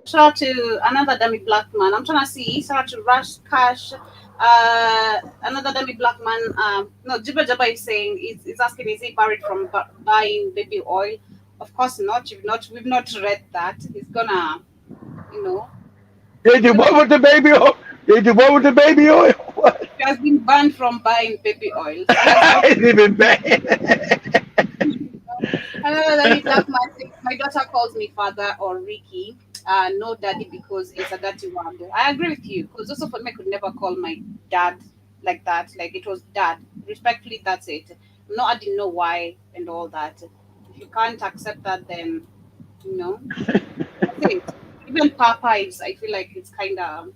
Shout out to another dummy black man. I'm trying to see. Shout out to Rush Cash. Another dummy black man. No, Jibba Jabba is saying, is asking, is he buried from buying baby oil? Of course not. We've not read that. He's gonna, you know. They did what with the baby oil? They did what with the baby oil? What? He has been banned from buying baby oil. It's even banned. Another dummy black man says, my daughter calls me father or Ricky. No daddy, because it's a dirty word. I agree with you, because also for me, I could never call my dad like that. Like, it was dad. Respectfully, that's it. No, I didn't know why and all that. If you can't accept that, then, you know, that's it. Even Papa is, I feel like it's kind of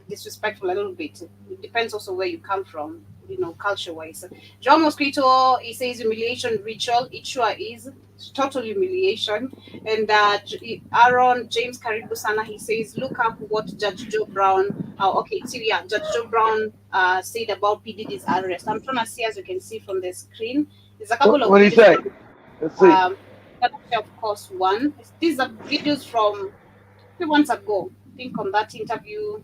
disrespectful a little bit. It depends also where you come from, you know, culture-wise. John Mosquito, he says humiliation ritual. It sure is. Total humiliation. And Aaron James Karibu Sana, he says, look up what Judge Joe Brown, Judge Joe Brown said about P. Diddy's arrest. I'm trying to see, as you can see from the screen, there's a couple of. What did he say? Let's see. Of course, one. These are videos from 3 months ago. think on that interview,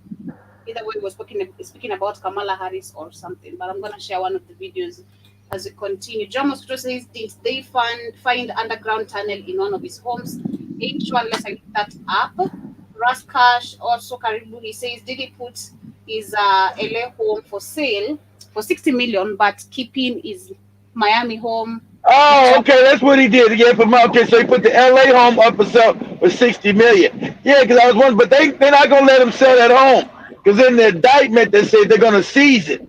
either way, was speaking about Kamala Harris or something. But I'm gonna share one of the videos as we continue. John Mosquito says things they find underground tunnel in one of his homes. Ain't sure unless I look that up. Raskash also Karibu, he says Diddy put his LA home for sale for 60 million, but keeping his Miami home. Oh, okay, that's what he did. Yeah, okay, so he put the LA home up for sale for 60 million. Yeah, because I was wondering, but they're not gonna let him sell that home because in the indictment they said they're gonna seize it.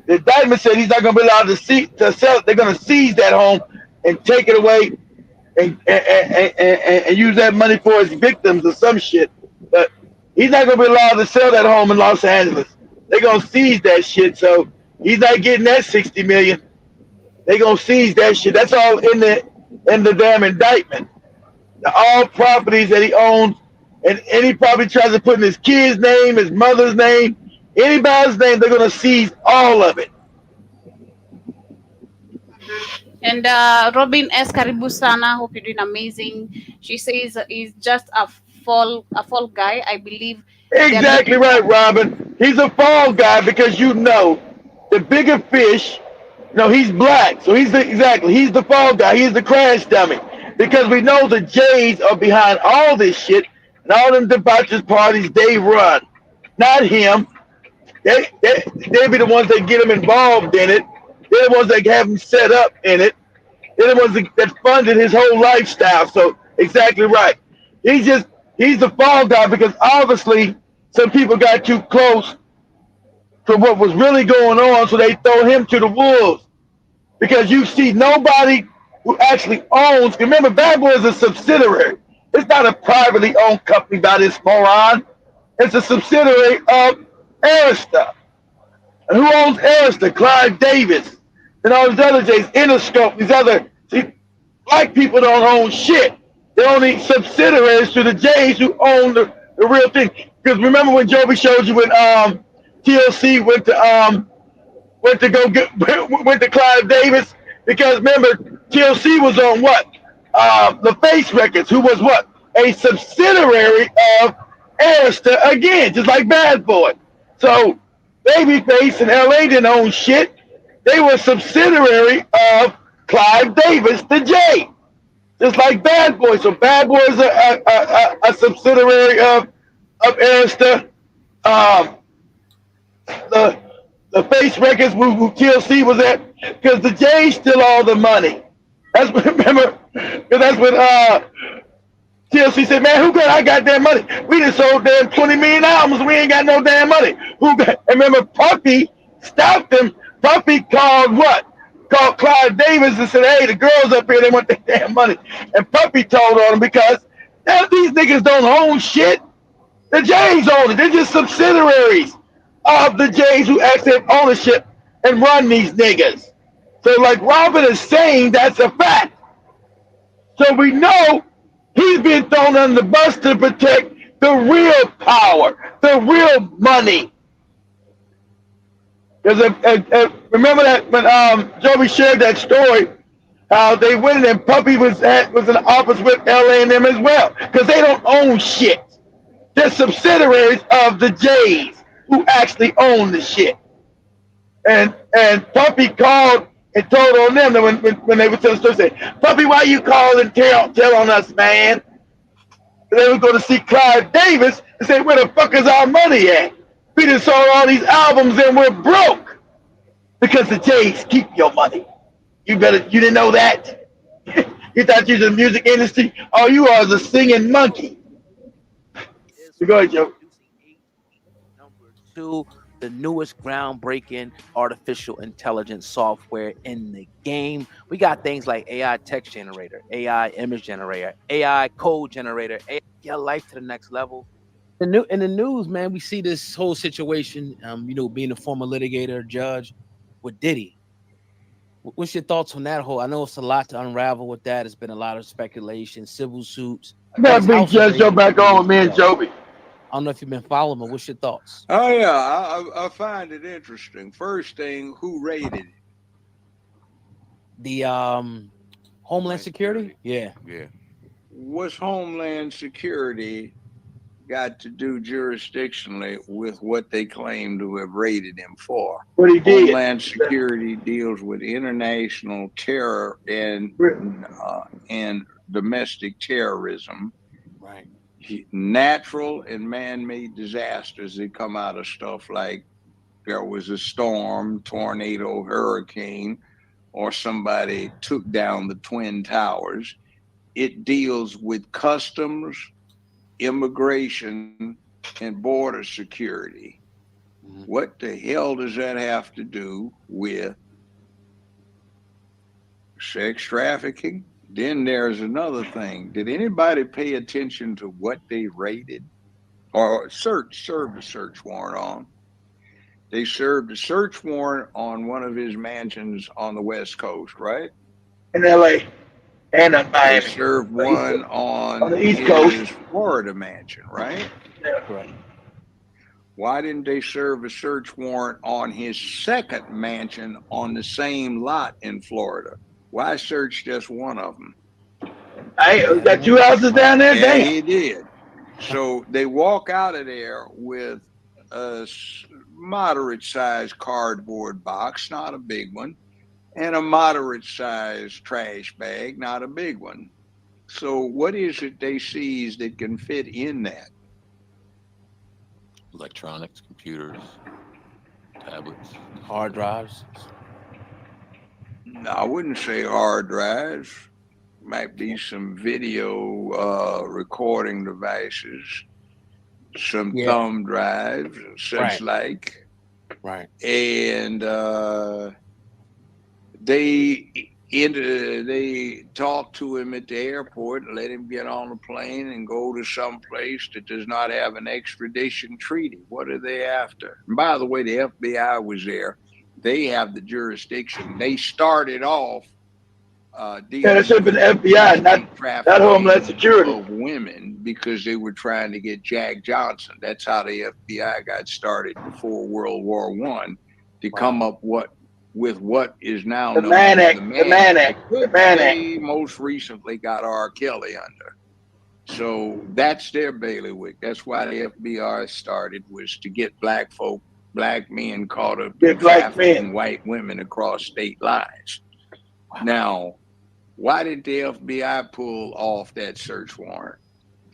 The indictment said he's not gonna be allowed to sell it. They're gonna seize that home and take it away and use that money for his victims or some shit. But he's not gonna be allowed to sell that home in Los Angeles. They're gonna seize that shit, so he's not getting that 60 million. They gonna seize that shit. That's all in the damn indictment. All properties that he owns, and any property tries to put in his kid's name, his mother's name, anybody's name, they're gonna seize all of it. And Robin S. Karibu Sana, hope you're doing amazing. She says he's just a fall guy. I believe. Exactly right, Robin. He's a fall guy because the bigger fish. No, he's black, so he's the fall guy. He's the crash dummy because we know the Jays are behind all this shit and all them debauches parties they run, not him. They be the ones that get him involved in it. They're the ones that have him set up in it. They're the ones that funded his whole lifestyle. So exactly right. He's the fall guy because obviously some people got too close to what was really going on, so they throw him to the wolves. Because you see nobody who actually owns. Remember, Bad Boy is a subsidiary. It's not a privately owned company by this moron. It's a subsidiary of Arista. And who owns Arista? Clive Davis and all these other J's, Interscope, these other. See, black people don't own shit. They're only subsidiaries to the J's who own the real thing. Because remember when Joby showed you when TLC went to Clive Davis, because remember TLC was on what? The Face Records, who was what? A subsidiary of Arista again, just like Bad Boy. So Babyface and LA didn't own shit. They were a subsidiary of Clive Davis, the J, just like Bad Boy. So Bad Boy is a subsidiary of Arista. The Face Records who TLC was at, because the J still all the money. That's what, remember, because that's what TLC said, man, who got our goddamn money? We just sold damn 20 million albums. We ain't got no damn money. And remember, Puffy stopped him. Puffy called what? Called Clive Davis and said, hey, the girls up here, they want their damn money. And Puffy told on him because these niggas don't own shit. The J's own it. They're just subsidiaries of the Jays who actually have ownership and run these niggas. So like Robin is saying, that's a fact. So we know he's been thrown under the bus to protect the real power, the real money. Because remember that when Joby shared that story, how they went in and Puppy was in the office with LA and them as well. Because they don't own shit. They're subsidiaries of the Jays who actually own the shit. And Puppy called and told on them that when they were telling the story, said, Puppy, why you call and tell on us, man? And they were going to see Clive Davis and say, where the fuck is our money at? We just sold all these albums and we're broke. Because the Jays keep your money. You didn't know that? You thought you was in the music industry? All you are is a singing monkey. So go ahead, Joe. To the newest groundbreaking artificial intelligence software in the game. We got things like AI text generator, AI image generator, AI code generator, AI, get life to the next level. In the news, man, we see this whole situation, being a former litigator, judge with Diddy. What's your thoughts on that whole? I know it's a lot to unravel with that. It's been a lot of speculation, civil suits. Got Big Judge Joe back on with me and Joby. I don't know if you've been following, but what's your thoughts? Oh yeah, I find it interesting. First thing, who raided it? The Homeland Security? Yeah. Was Homeland Security got to do jurisdictionally with what they claim to have raided him for. What he did. Homeland Security deals with international terror and domestic terrorism. Right. Natural and man-made disasters that come out of stuff like there was a storm, tornado, hurricane, or somebody took down the Twin Towers. It deals with customs, immigration, and border security. What the hell does that have to do with sex trafficking? Then there's another thing. Did anybody pay attention to what they raided or served a search warrant on? They served a search warrant on one of his mansions on the West Coast, right? In LA and in Miami. They served one on the East Coast. Florida mansion, right? Right. Why didn't they serve a search warrant on his second mansion on the same lot in Florida? Why search just one of them? I got 2 houses down there. Yeah, Damn. he did. So they walk out of there with a moderate-sized cardboard box, not a big one, and a moderate-sized trash bag, not a big one. So what is it they seize that can fit in that? Electronics, computers, tablets, hard drives. No, I wouldn't say hard drives. Might be some video recording devices, some thumb drives, and such like. Right. And they talk to him at the airport and let him get on a plane and go to some place that does not have an extradition treaty. What are they after? And by the way, the FBI was there. They have the jurisdiction. They started off it should have been the FBI, not Homeland Security. Of women, because they were trying to get Jack Johnson. That's how the FBI got started before World War I, to come up with what is now the known Mann as Act. The Mann Act. The Mann Act. They most recently got R. Kelly under. So that's their bailiwick. That's why the FBI started, was to get black men caught up in trafficking white women across state lines. Now, why did the FBI pull off that search warrant?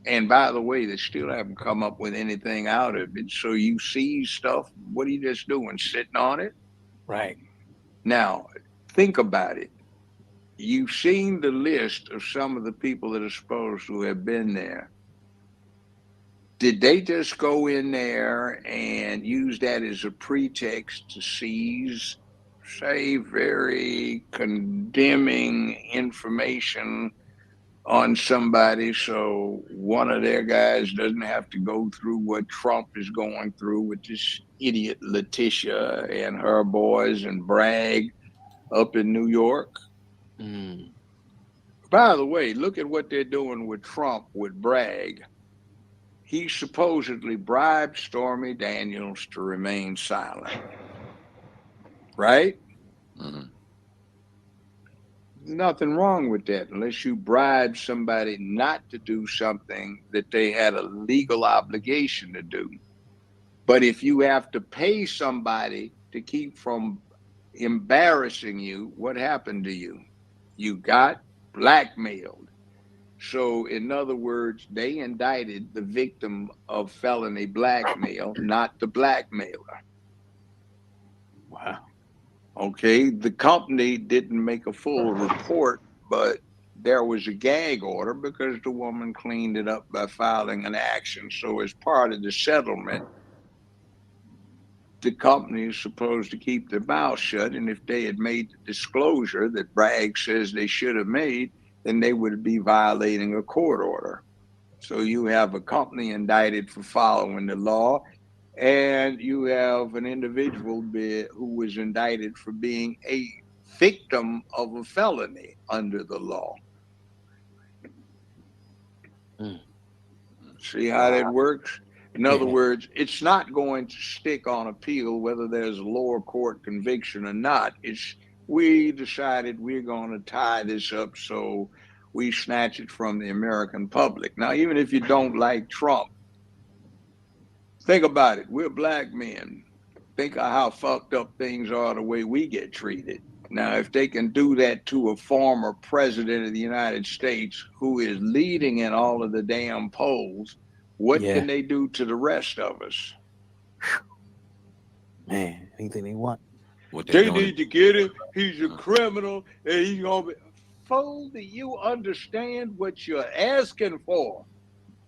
And by the way, they still haven't come up with anything out of it. So you seize stuff. What are you just doing? Sitting on it? Right. Now, think about it. You've seen the list of some of the people that are supposed to have been there. Did they just go in there and use that as a pretext to seize, say, very condemning information on somebody, so one of their guys doesn't have to go through what Trump is going through with this idiot Letitia and her boys and Bragg up in New York? By the way, look at what they're doing with Trump, with Bragg. He supposedly bribed Stormy Daniels to remain silent. Right? Nothing wrong with that, unless you bribe somebody not to do something that they had a legal obligation to do. But if you have to pay somebody to keep from embarrassing you, what happened to you? You got blackmailed. So in other words, they indicted the victim of felony blackmail, not the blackmailer. Wow. Okay, the company didn't make a full report, but there was a gag order because the woman cleaned it up by filing an action. So as part of the settlement, the company is supposed to keep their mouth shut. And if they had made the disclosure that Bragg says they should have made, then they would be violating a court order. So you have a company indicted for following the law, and you have an individual who was indicted for being a victim of a felony under the law. See how that works? In other words, it's not going to stick on appeal whether there's a lower court conviction or not. We decided we're going to tie this up, so we snatch it from the American public. Now, even if you don't like Trump, Think about it. We're black men. Think of how fucked up things are the way we get treated. Now, if they can do that to a former president of the United States who is leading in all of the damn polls, what can they do to the rest of us? Man, anything they want. They need to get him. He's a criminal, and he's gonna be. Fool, do you understand what you're asking for?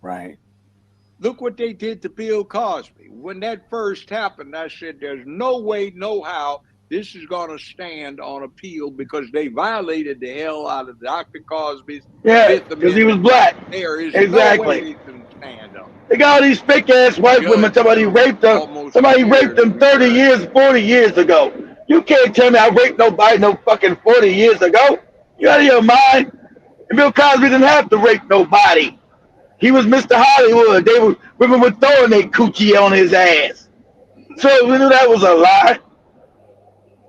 Right. Look what they did to Bill Cosby. When that first happened, I said, there's no way, no how this is going to stand on appeal because they violated the hell out of Dr. Cosby's Fifth Amendment. Because he was black. There is Exactly. no way they can stand up. They got all these fake ass white women. Somebody raped them. Somebody raped them 30 years, 40 years ago. You can't tell me I raped nobody no fucking 40 years ago. You out of your mind? And Bill Cosby didn't have to rape nobody. He was Mr. Hollywood. Women were throwing their coochie on his ass. So we knew that was a lie.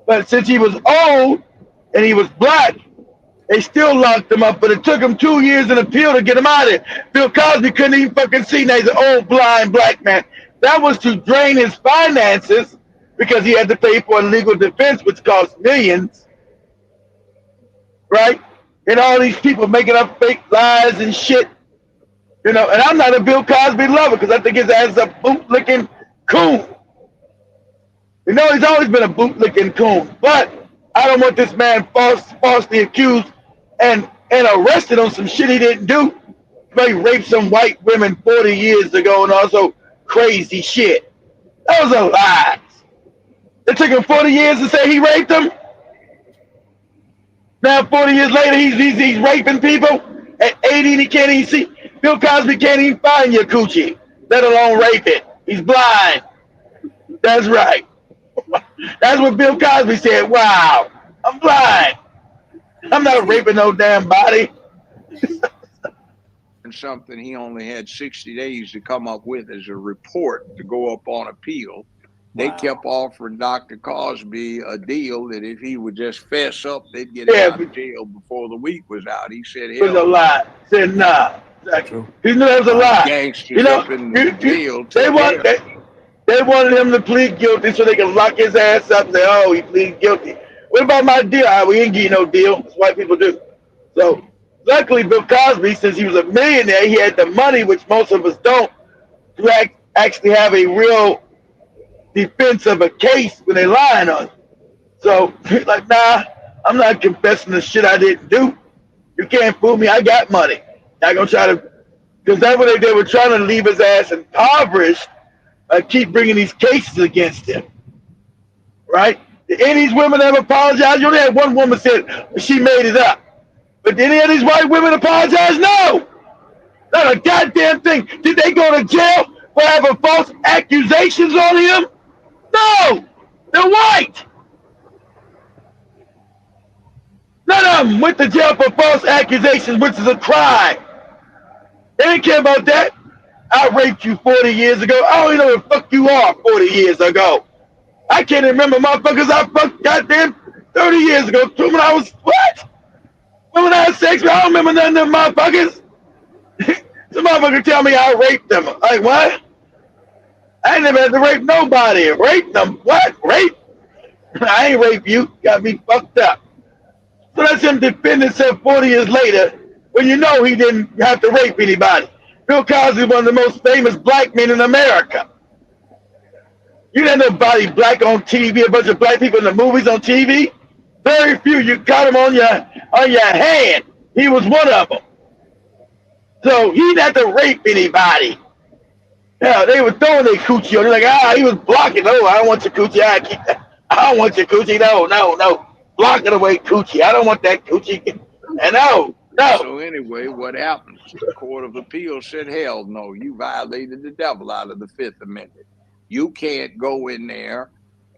But since he was old and he was black, they still locked him up. But it took him 2 years in appeal to get him out of it. Bill Cosby couldn't even fucking see. Now he's an old blind black man. That was to drain his finances because he had to pay for a legal defense, which cost millions. Right? And all these people making up fake lies and shit. You know, and I'm not a Bill Cosby lover because I think his ass is a bootlicking coon. You know, he's always been a bootlicking coon. But I don't want this man falsely accused and arrested on some shit he didn't do. He raped some white women 40 years ago and also crazy shit. Those are lies. It took him 40 years to say he raped them. Now 40 years later, he's raping people. At 80, and he can't even see. Bill Cosby can't even find your coochie, let alone rape it. He's blind. That's right. That's what Bill Cosby said. Wow, I'm blind. I'm not raping no damn body. And something he only had 60 days to come up with as a report to go up on appeal. They kept offering Dr. Cosby a deal that if he would just fess up, they'd get him out of jail before the week was out. He said, It was a lie. Said nah. He knew that was a lie. Gangsters You know, up in the jail. they wanted him to plead guilty so they could lock his ass up and say, oh, he pleaded guilty. What about my deal? We ain't getting no deal. That's what white people do. So luckily, Bill Cosby, since he was a millionaire, he had the money, which most of us don't, to actually have a real defense of a case when they lying on you. So he's like, nah, I'm not confessing the shit I didn't do. You can't fool me. I got money. I gonna try to, because that's what they were trying to leave his ass impoverished. Keep bringing these cases against him. Right? Did any of these women ever apologize? You only had one woman said she made it up. But did any of these white women apologize? No. Not a goddamn thing. Did they go to jail for having false accusations on him? No. They're white. None of them went to jail for false accusations, which is a crime. They didn't care about that. I raped you 40 years ago. I don't even know where the fuck you are 40 years ago. I can't remember motherfuckers I fucked goddamn 30 years ago. When I was, what? When I had sex with, I don't remember none of them motherfuckers. Some motherfucker tell me I raped them. Like, what? I ain't never had to rape nobody. Rape them? What? Rape? I ain't rape you. Got me fucked up. So that's him defending himself 40 years later when you know he didn't have to rape anybody. Bill Cosby is one of the most famous black men in America. You didn't have nobody black on TV, a bunch of black people in the movies on TV. Very few. You got him on your hand. He was one of them. So he didn't have to rape anybody. Yeah, they were throwing their coochie on. They're like, he was blocking. Oh, I don't want your coochie. I keep that. I don't want your coochie. No. Blocking away coochie. I don't want that coochie. And no. So anyway, what happens? The Court of Appeals said, hell no, you violated the devil out of the Fifth Amendment. You can't go in there,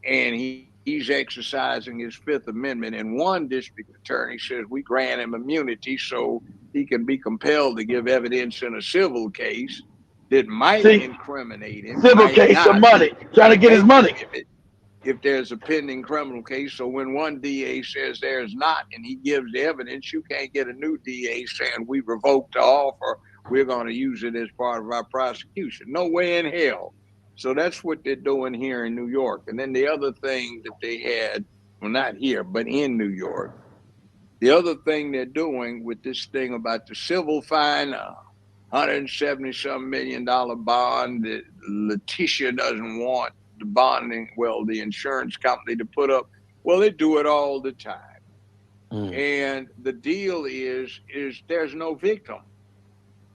and he's exercising his Fifth Amendment. And one district attorney says we grant him immunity so he can be compelled to give evidence in a civil case that might incriminate him. Civil case of money, trying to get his money. If there's a pending criminal case, so when one DA says there's not, and he gives the evidence, you can't get a new DA saying we revoked the offer, we're going to use it as part of our prosecution. No way in hell. So that's what they're doing here in New York. And then the other thing that they had, well, not here, but in New York, the other thing they're doing with this thing about the civil fine, $170-some million bond that Letitia doesn't want the bonding, well, the insurance company to put up. Well, they do it all the time. And the deal is there's no victim.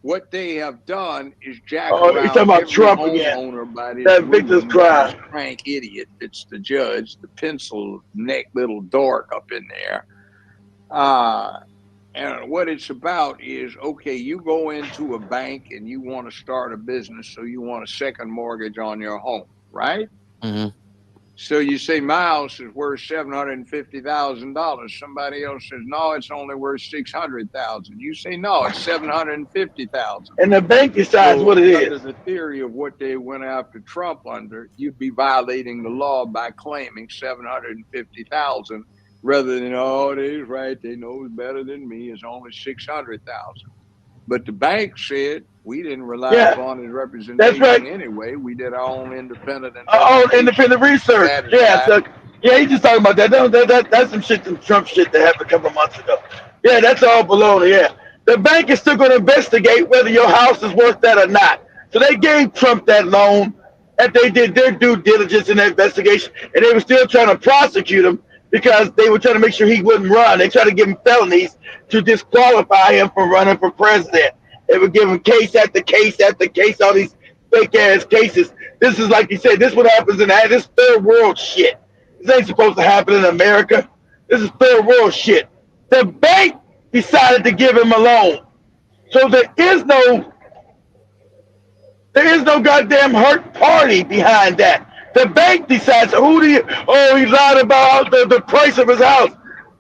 What they have done is jack around you're talking about every Trump homeowner again. by this That victim's cry. crank idiot that's the judge, the pencil neck little dork up in there. And what it's about is, okay, you go into a bank and you want to start a business, so you want a second mortgage on your home, right? So you say, my house is worth $750,000. Somebody else says, no, it's only worth $600,000. You say, no, it's $750,000. And the bank decides So what it under is. the theory of what they went after Trump under, you'd be violating the law by claiming $750,000 rather than, oh, they's right, they know it's better than me, it's only $600,000. But the bank said we didn't rely upon his representation. That's right. Anyway. We did our own independent research. Yeah, so, yeah, he's just talking about that. That's some shit, some Trump shit that happened a couple of months ago. Yeah, that's all baloney. Yeah, the bank is still going to investigate whether your house is worth that or not. So they gave Trump that loan, and they did their due diligence in the investigation, and they were still trying to prosecute him because they were trying to make sure he wouldn't run. They tried to give him felonies to disqualify him from running for president. They were giving case after case after case, all these fake ass cases. This is, like you said, this is what happens in this third world shit. This ain't supposed to happen in America. This is third world shit. The bank decided to give him a loan. So there is no goddamn hurt party behind that. The bank decides he lied about the price of his house.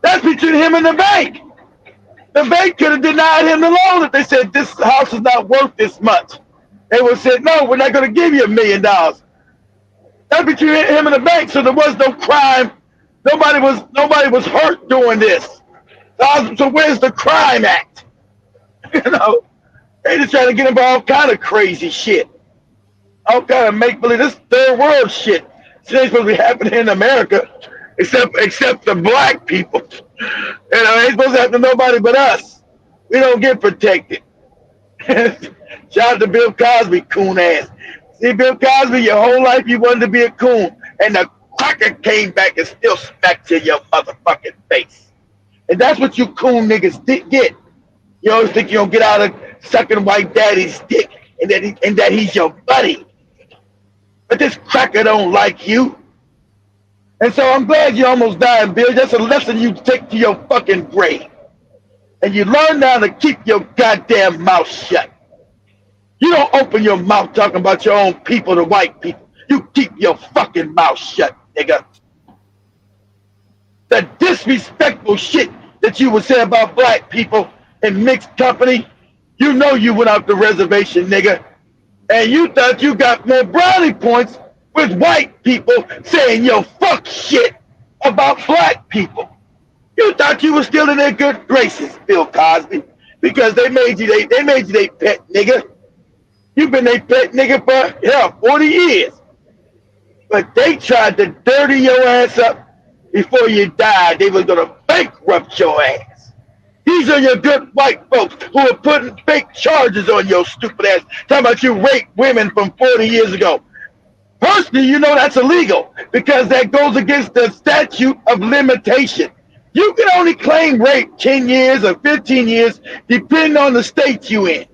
That's between him and the bank. The bank could have denied him the loan if they said this house is not worth this much. They would have said, no, we're not going to give you $1 million. That's between him and the bank, so there was no crime. Nobody was hurt doing this. So where's the crime act? You know, they just trying to get involved all kind of crazy shit. All kind of make-believe. This third world shit. It ain't supposed to be happening in America, except the black people. You know, it ain't supposed to happen to nobody but us. We don't get protected. Shout out to Bill Cosby, coon ass. See, Bill Cosby, your whole life you wanted to be a coon, and the cracker came back and still smacked you in your motherfucking face. And that's what you coon niggas get. You always think you don't get out of sucking white daddy's dick, and that he's your buddy. But this cracker don't like you. And so I'm glad you almost died, Bill. That's a lesson you take to your fucking grave. And you learn now to keep your goddamn mouth shut. You don't open your mouth talking about your own people to white people. You keep your fucking mouth shut, nigga. The disrespectful shit that you would say about black people in mixed company, you know you went out the reservation, nigga. And you thought you got more brownie points with white people saying yo fuck shit about black people. You thought you were still in their good graces, Bill Cosby, because they made you their pet nigga. You've been their pet nigga for 40 years. But they tried to dirty your ass up before you died. They were gonna bankrupt your ass. These are your good white folks who are putting fake charges on your stupid ass, talking about you raped women from 40 years ago. Personally, you know that's illegal because that goes against the statute of limitation. You can only claim rape 10 years or 15 years, depending on the state you in.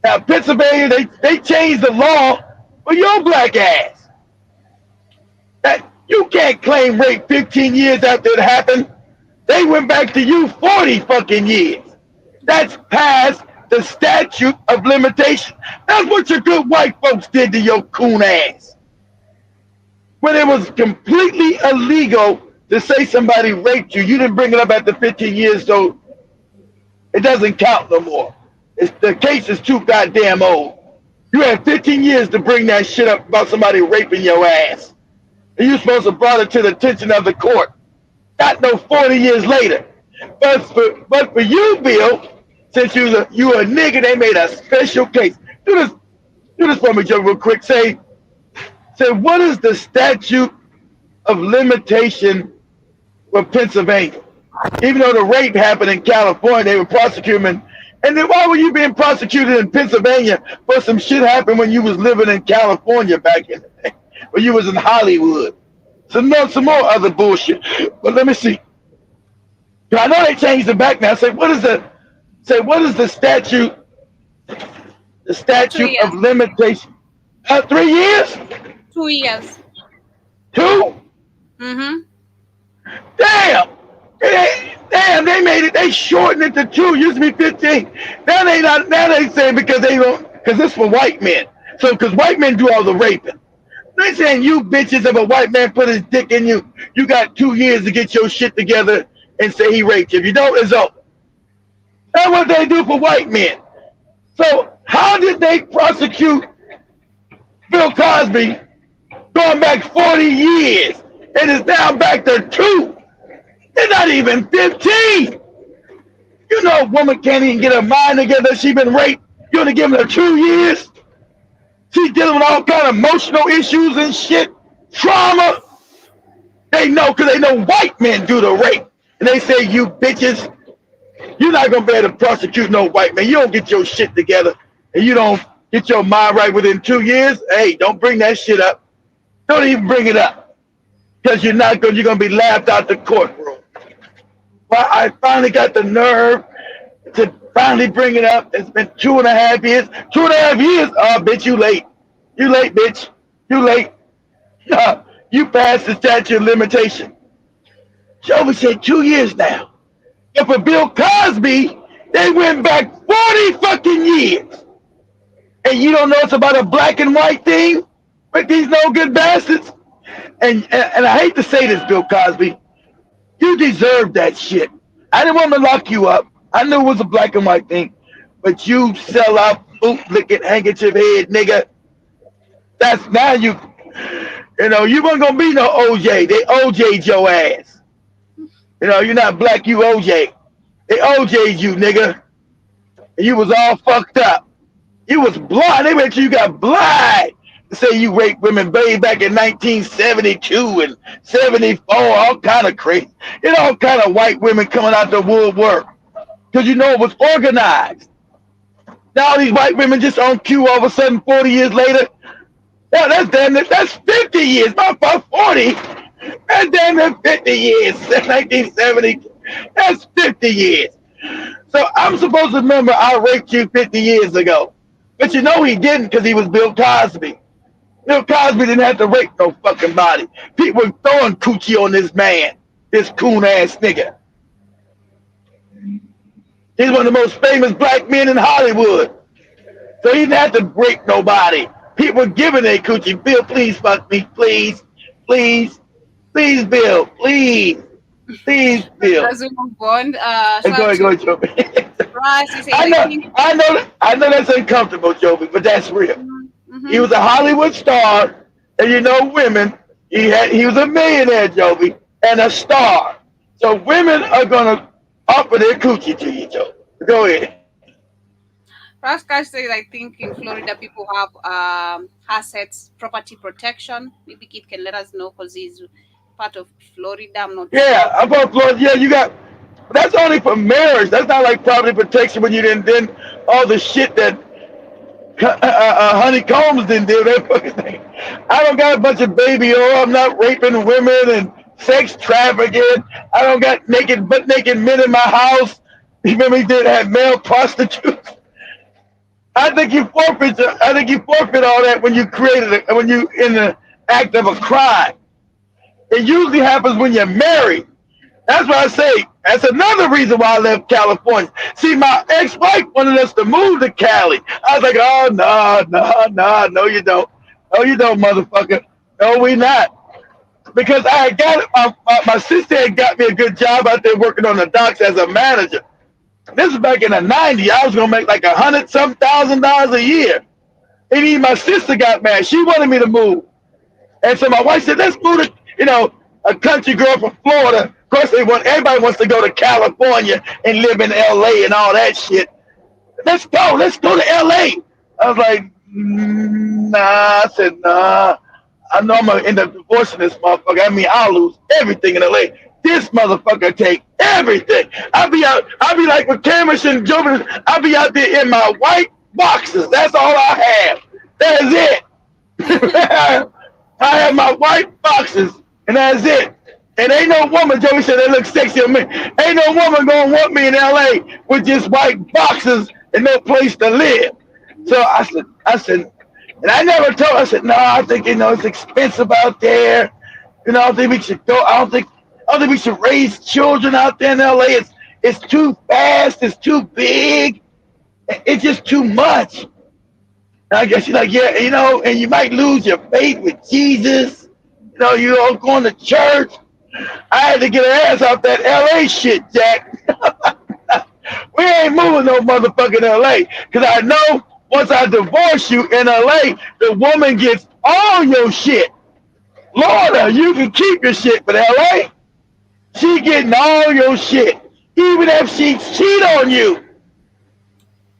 Now, Pennsylvania, they changed the law for your black ass. That you can't claim rape 15 years after it happened. They went back to you 40 fucking years. That's past the statute of limitation. That's what your good white folks did to your coon ass. When it was completely illegal to say somebody raped you, you didn't bring it up after 15 years, so it doesn't count no more. The case is too goddamn old. You had 15 years to bring that shit up about somebody raping your ass. And you're supposed to brought it to the attention of the court. Not no 40 years later. But for you, Bill, since you a nigga, they made a special case. Do this for me, Joe, real quick. Say, said, what is the statute of limitation for Pennsylvania? Even though the rape happened in California, they were prosecuting him. And then why were you being prosecuted in Pennsylvania for some shit happened when you was living in California back in the day, when you was in Hollywood? Some more other bullshit. But let me see. I know they changed it back now. Say what is the statute? The statute of limitation. 3 years? 2 years. 2? Mm-hmm. Damn! Damn, they made it. They shortened it to 2. Used to be 15. Now they saying because this for white men. So because white men do all the raping. They saying you bitches, if a white man put his dick in you, you got 2 years to get your shit together and say he raped you. If you don't, it's over. That's what they do for white men. So how did they prosecute Bill Cosby going back 40 years and it's now back to 2? They're not even 15. You know a woman can't even get her mind together. She been raped. You want to give her 2 years? She's dealing with all kind of emotional issues and shit. Trauma. They know because they know white men do the rape. And they say, you bitches, you're not going to be able to prosecute no white man. You don't get your shit together and you don't get your mind right within 2 years. Hey, don't bring that shit up. Don't even bring it up. Because you're going to be laughed out the courtroom. Well, I finally got the nerve to finally bring it up. It's been 2.5 years. 2.5 years? Oh, bitch, you late. You late, bitch. You late. You passed the statute of limitation. Jovi said 2 years now. And for Bill Cosby, they went back 40 fucking years. And you don't know it's about a black and white thing with these no good bastards? And I hate to say this, Bill Cosby, you deserve that shit. I didn't want to lock you up. I knew it was a black and white thing. But you sell out, boot-licking, handkerchief head nigga. That's now you weren't going to be no OJ. They OJ'd your ass. You're not black, you OJ. They OJ'd you, nigga. And you was all fucked up. You was blind. They made sure you got blind. Say you raped women way back in 1972 and 74, all kind of crazy. All kind of white women coming out the woodwork. Because it was organized. Now these white women just on cue all of a sudden 40 years later. Yeah, that's 50 years, not 40. That's damn near 50 years. 1970. That's 50 years. So I'm supposed to remember I raped you 50 years ago. But he didn't because he was Bill Cosby. Bill Cosby didn't have to rape no fucking body. People were throwing coochie on this man, this coon-ass nigga. He's one of the most famous black men in Hollywood. So he didn't have to rape nobody. People were giving their coochie. Bill, please fuck me, please. Please. Please, Bill. Please. Please, Bill. As we move on, go ahead, Jovi. I know that's uncomfortable, Jovi, but that's real. Mm-hmm. He was a Hollywood star, and women, he was a millionaire, Jovi, and a star. So women are gonna offer their coochie to you, Jovi. Go ahead. Raskash says, I think in Florida people have assets, property protection. Maybe Kid can let us know because he's part of Florida. I'm not sure. I'm part of Florida. Yeah, you got. That's only for marriage. That's not like property protection when you then all the shit that Honeycombs didn't do that fucking thing. I don't got a bunch of baby oil. I'm not raping women and sex trafficking. I don't got butt naked men in my house. Remember, he did have male prostitutes. I think you forfeit all that when you when you in the act of a crime. It usually happens when you're married. That's why I say that's another reason why I left California. See, my ex-wife wanted us to move to Cali. I was like, oh no, you don't. No, you don't, motherfucker. No, we not. Because I had got my sister had got me a good job out there working on the docks as a manager. This is back in the 90s. I was gonna make like $100,000 a year. And even my sister got mad. She wanted me to move. And so my wife said, let's move to, a country girl from Florida. Of course, everybody wants to go to California and live in LA and all that shit. Let's go to LA. I was like, nah. I said, nah. I know I'm gonna end up divorcing this motherfucker. I mean, I'll lose everything in LA. This motherfucker take everything. I'll be like with Cameron and Joe. I'll be out there in my white boxes. That's all I have. That is it. I have my white boxes, and that's it. And ain't no woman, Joey said they look sexy on me. Ain't no woman gonna want me in LA with just white boxes and no place to live. So I said, and I never told her, I said, no, I think, it's expensive out there. I don't think we should go. I don't think we should raise children out there in LA. It's too fast, it's too big, it's just too much. And I guess she's like, yeah, and you might lose your faith with Jesus. You all going to church. I had to get her ass off that LA shit, Jack. We ain't moving no motherfucking LA. Because I know once I divorce you in LA, the woman gets all your shit. Florida, you can keep your shit, but LA, she getting all your shit. Even if she cheat on you.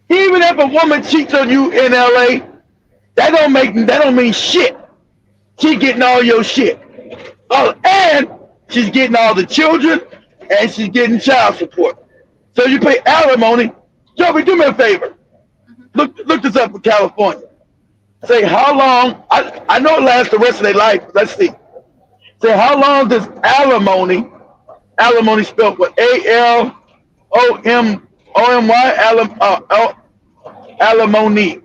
Even if a woman cheats on you in LA, that don't mean shit. She getting all your shit. Oh, and she's getting all the children, and she's getting child support. So you pay alimony. Joey, do me a favor. Look this up in California. Say how long. I know it lasts the rest of their life. Let's see. Say how long does alimony spelled with ALOMONY, alimony. ALMONY.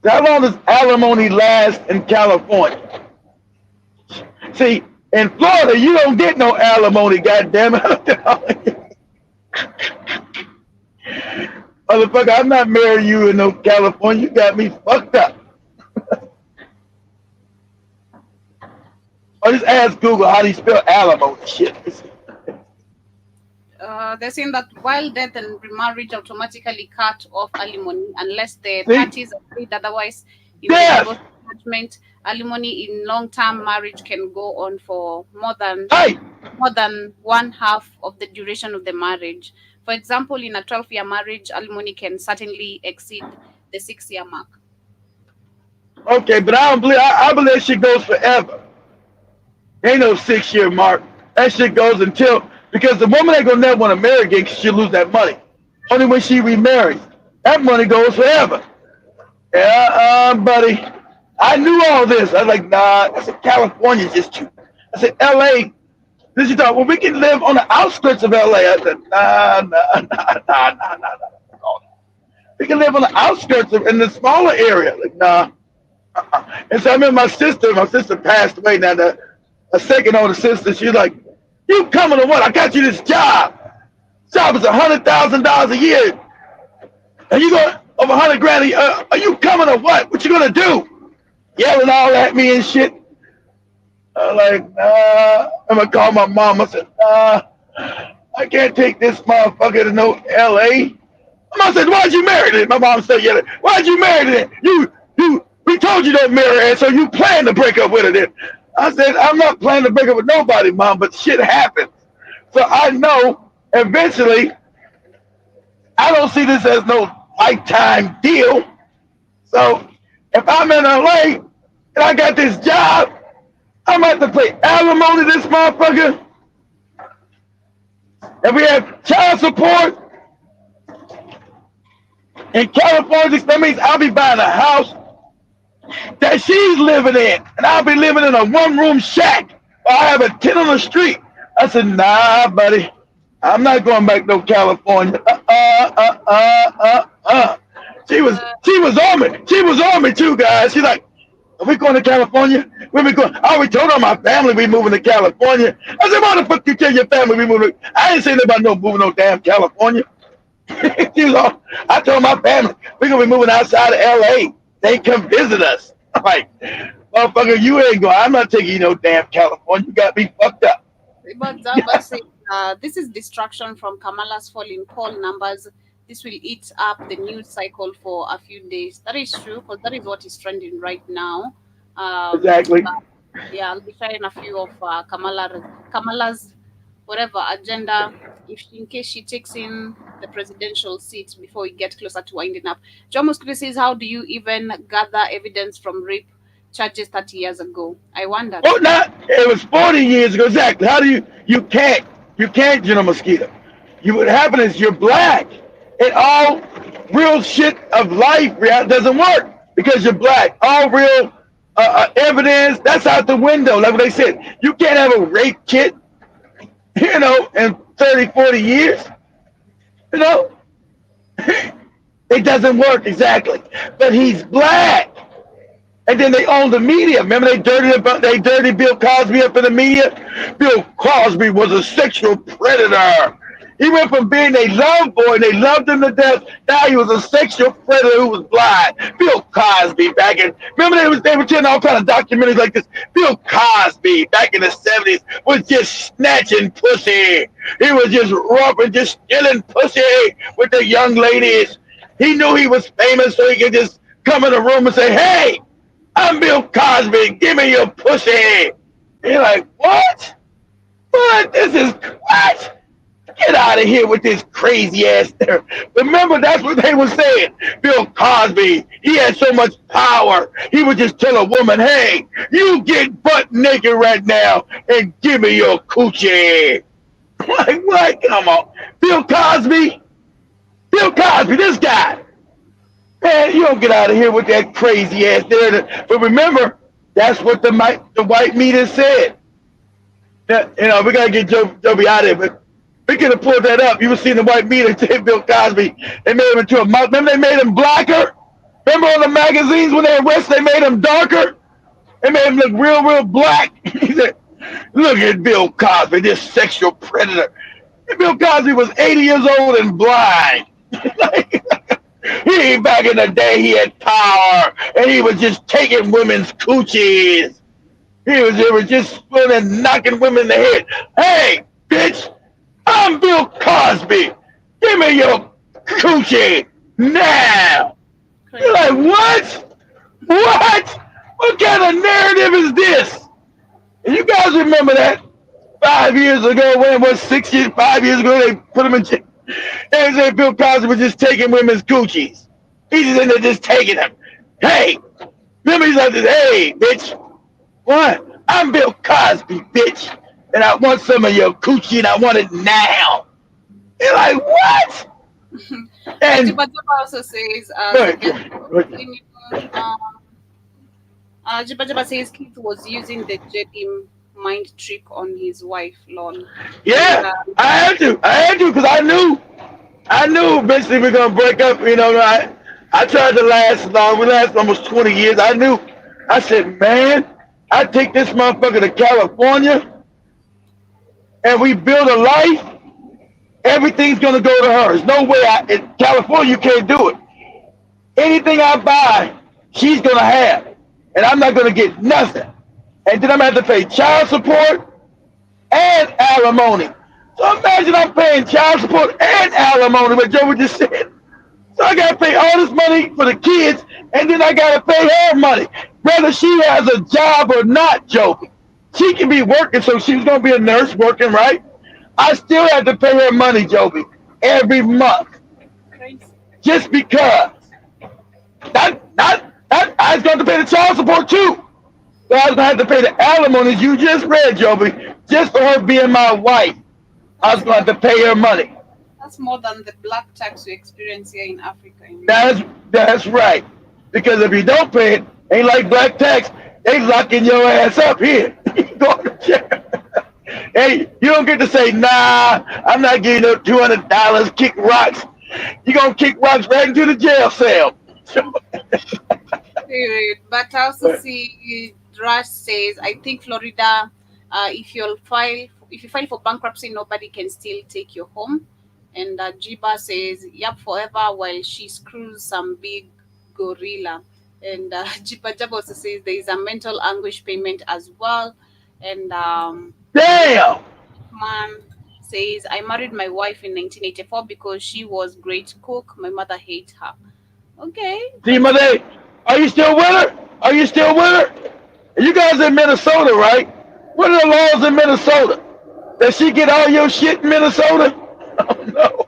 How long does alimony last in California? See, in Florida, you don't get no alimony, goddammit. Motherfucker, I'm not marrying you in no California. You got me fucked up. Or just ask Google how do you spell alimony. Shit. They're saying that while death and remarriage automatically cut off alimony unless the parties agreed otherwise. In the divorce judgment, alimony in long-term marriage can go on for more than one half of the duration of the marriage. For example, in a 12-year marriage, alimony can certainly exceed the 6-year mark. Okay, but I believe that shit goes forever. Ain't no 6-year mark. That shit goes because the woman ain't gonna never want to marry again because she'll lose that money. Only when she remarries. That money goes forever. Yeah, buddy. I knew all this. I was like, nah. I said, California's just too. I said, LA. This you thought, well, we can live on the outskirts of LA. I said, nah. We can live on the outskirts in the smaller area. Like, nah. And so I remember my sister passed away now. A second older sister, she's like, you coming to what? I got you this job. Job is $100,000 a year. And you going over 100 grand a year. Are you coming to what? What you gonna do? Yelling all at me and shit. I'm like, nah. I'm gonna call my mom. I said, nah, I can't take this motherfucker to no LA. My mom said, why'd you marry it? My mom said, yeah, why'd you marry it? We told you don't marry her, so you plan to break up with her then. I said, I'm not planning to break up with nobody, Mom, but shit happens. So I know eventually I don't see this as no lifetime deal. So if I'm in LA and I got this job, I'm going to have to pay alimony to this motherfucker. And we have child support. In California, that means I'll be buying a house that she's living in, and I'll be living in a one-room shack. Or I have a tent on the street. I said, nah, buddy, I'm not going back to California. She was on me. She was on me too, guys. She's like, are we going to California? Where we going? I already told all my family we moving to California. I said, why the fuck you tell your family we moving? I ain't saying about no moving no damn California. She was all, I told my family we're gonna be moving outside of LA. They come visit us. I'm like, motherfucker, you ain't going. I'm not taking you no damn California. You got me fucked up. But this is distraction from Kamala's falling poll numbers. This will eat up the news cycle for a few days. That is true, because that is what is trending right now. Exactly. Yeah, I'll be sharing a few of Kamala's whatever agenda in case she takes in the presidential seat before we get closer to winding up. John Mosquito says, how do you even gather evidence from rape charges 30 years ago? I wonder. Oh, not it was 40 years ago. Exactly. How do you can't, General Mosquito. What happened is you're black. And all real shit of life doesn't work because you're black. All real evidence, that's out the window. Like what they said, you can't have a rape kit, in 30, 40 years. It doesn't work exactly. But he's black. And then they own the media. Remember they dirty Bill Cosby up in the media? Bill Cosby was a sexual predator. He went from being a love boy, and they loved him to death. Now he was a sexual predator who was blind. Bill Cosby remember they were telling all kind of documentaries like this. Bill Cosby back in the 70s was just snatching pussy. He was just rough just stealing pussy with the young ladies. He knew he was famous, so he could just come in the room and say, hey, I'm Bill Cosby, give me your pussy. You're like, what? What? What? Get out of here with this crazy ass there. Remember, that's what they were saying. Bill Cosby, he had so much power. He would just tell a woman, hey, you get butt naked right now and give me your coochie. Like, what? Come on. Bill Cosby, this guy. Man, you don't get out of here with that crazy ass there. But remember, that's what the white media said. That, we got to get Joby out of here, but we could have pulled that up. You were seeing the white media say Bill Cosby. They made him into a mouse. Remember they made him blacker? Remember on the magazines when they arrested, they made him darker? They made him look real, real black. He said, look at Bill Cosby, this sexual predator. And Bill Cosby was 80 years old and blind. Back in the day, he had power, and he was just taking women's coochies. He was just knocking women in the head. Hey, bitch, I'm Bill Cosby. Give me your coochie now. You're like, what? What? What kind of narrative is this? And you guys remember that 5 years ago, when it was 6 years, 5 years ago, they put him in jail. They said Bill Cosby was just taking women's coochies. He's just in there just taking them. Hey, remember he's like this, hey, bitch. What? I'm Bill Cosby, bitch. And I want some of your coochie and I want it now. You're like, what? And Jiba also says, Jiba says Keith was using the Jedi mind trick on his wife, Lon. Yeah, I had to because I knew eventually we're gonna break up. I tried to last long. We lasted almost 20 years. I said, man, I take this motherfucker to California and we build a life. Everything's gonna go to her. There's no way in California you can't do it. Anything I buy, she's gonna have, and I'm not gonna get nothing. And then I'm gonna have to pay child support and alimony. So imagine I'm paying child support and alimony, what Joe just said. So I gotta pay all this money for the kids, and then I gotta pay her money, whether she has a job or not, Joe. She can be working, so she's gonna be a nurse working, right? I still have to pay her money, Joby, every month. Just because. I was going to pay the child support too. So I was going to have to pay the alimony you just read, Joby, just for her being my wife. I was going to have to pay her money. That's more than the black tax we experience here in Africa. That's right. Because if you don't pay it, ain't like black tax, they locking your ass up here. Go to jail. Hey, you don't get to say, nah, I'm not giving you $200, kick rocks. You're going to kick rocks right into the jail cell. But I also see Rush says, I think Florida, if you file for bankruptcy, nobody can still take your home. And Jiba says, yep, forever while she screws some big gorilla. And Jiba also says there is a mental anguish payment as well. And damn! Man says, I married my wife in 1984 because she was great cook. My mother hates her. Okay. See, Mother, are you still with her? Are you still with her? You guys in Minnesota, right? What are the laws in Minnesota? Does she get all your shit in Minnesota? Oh no.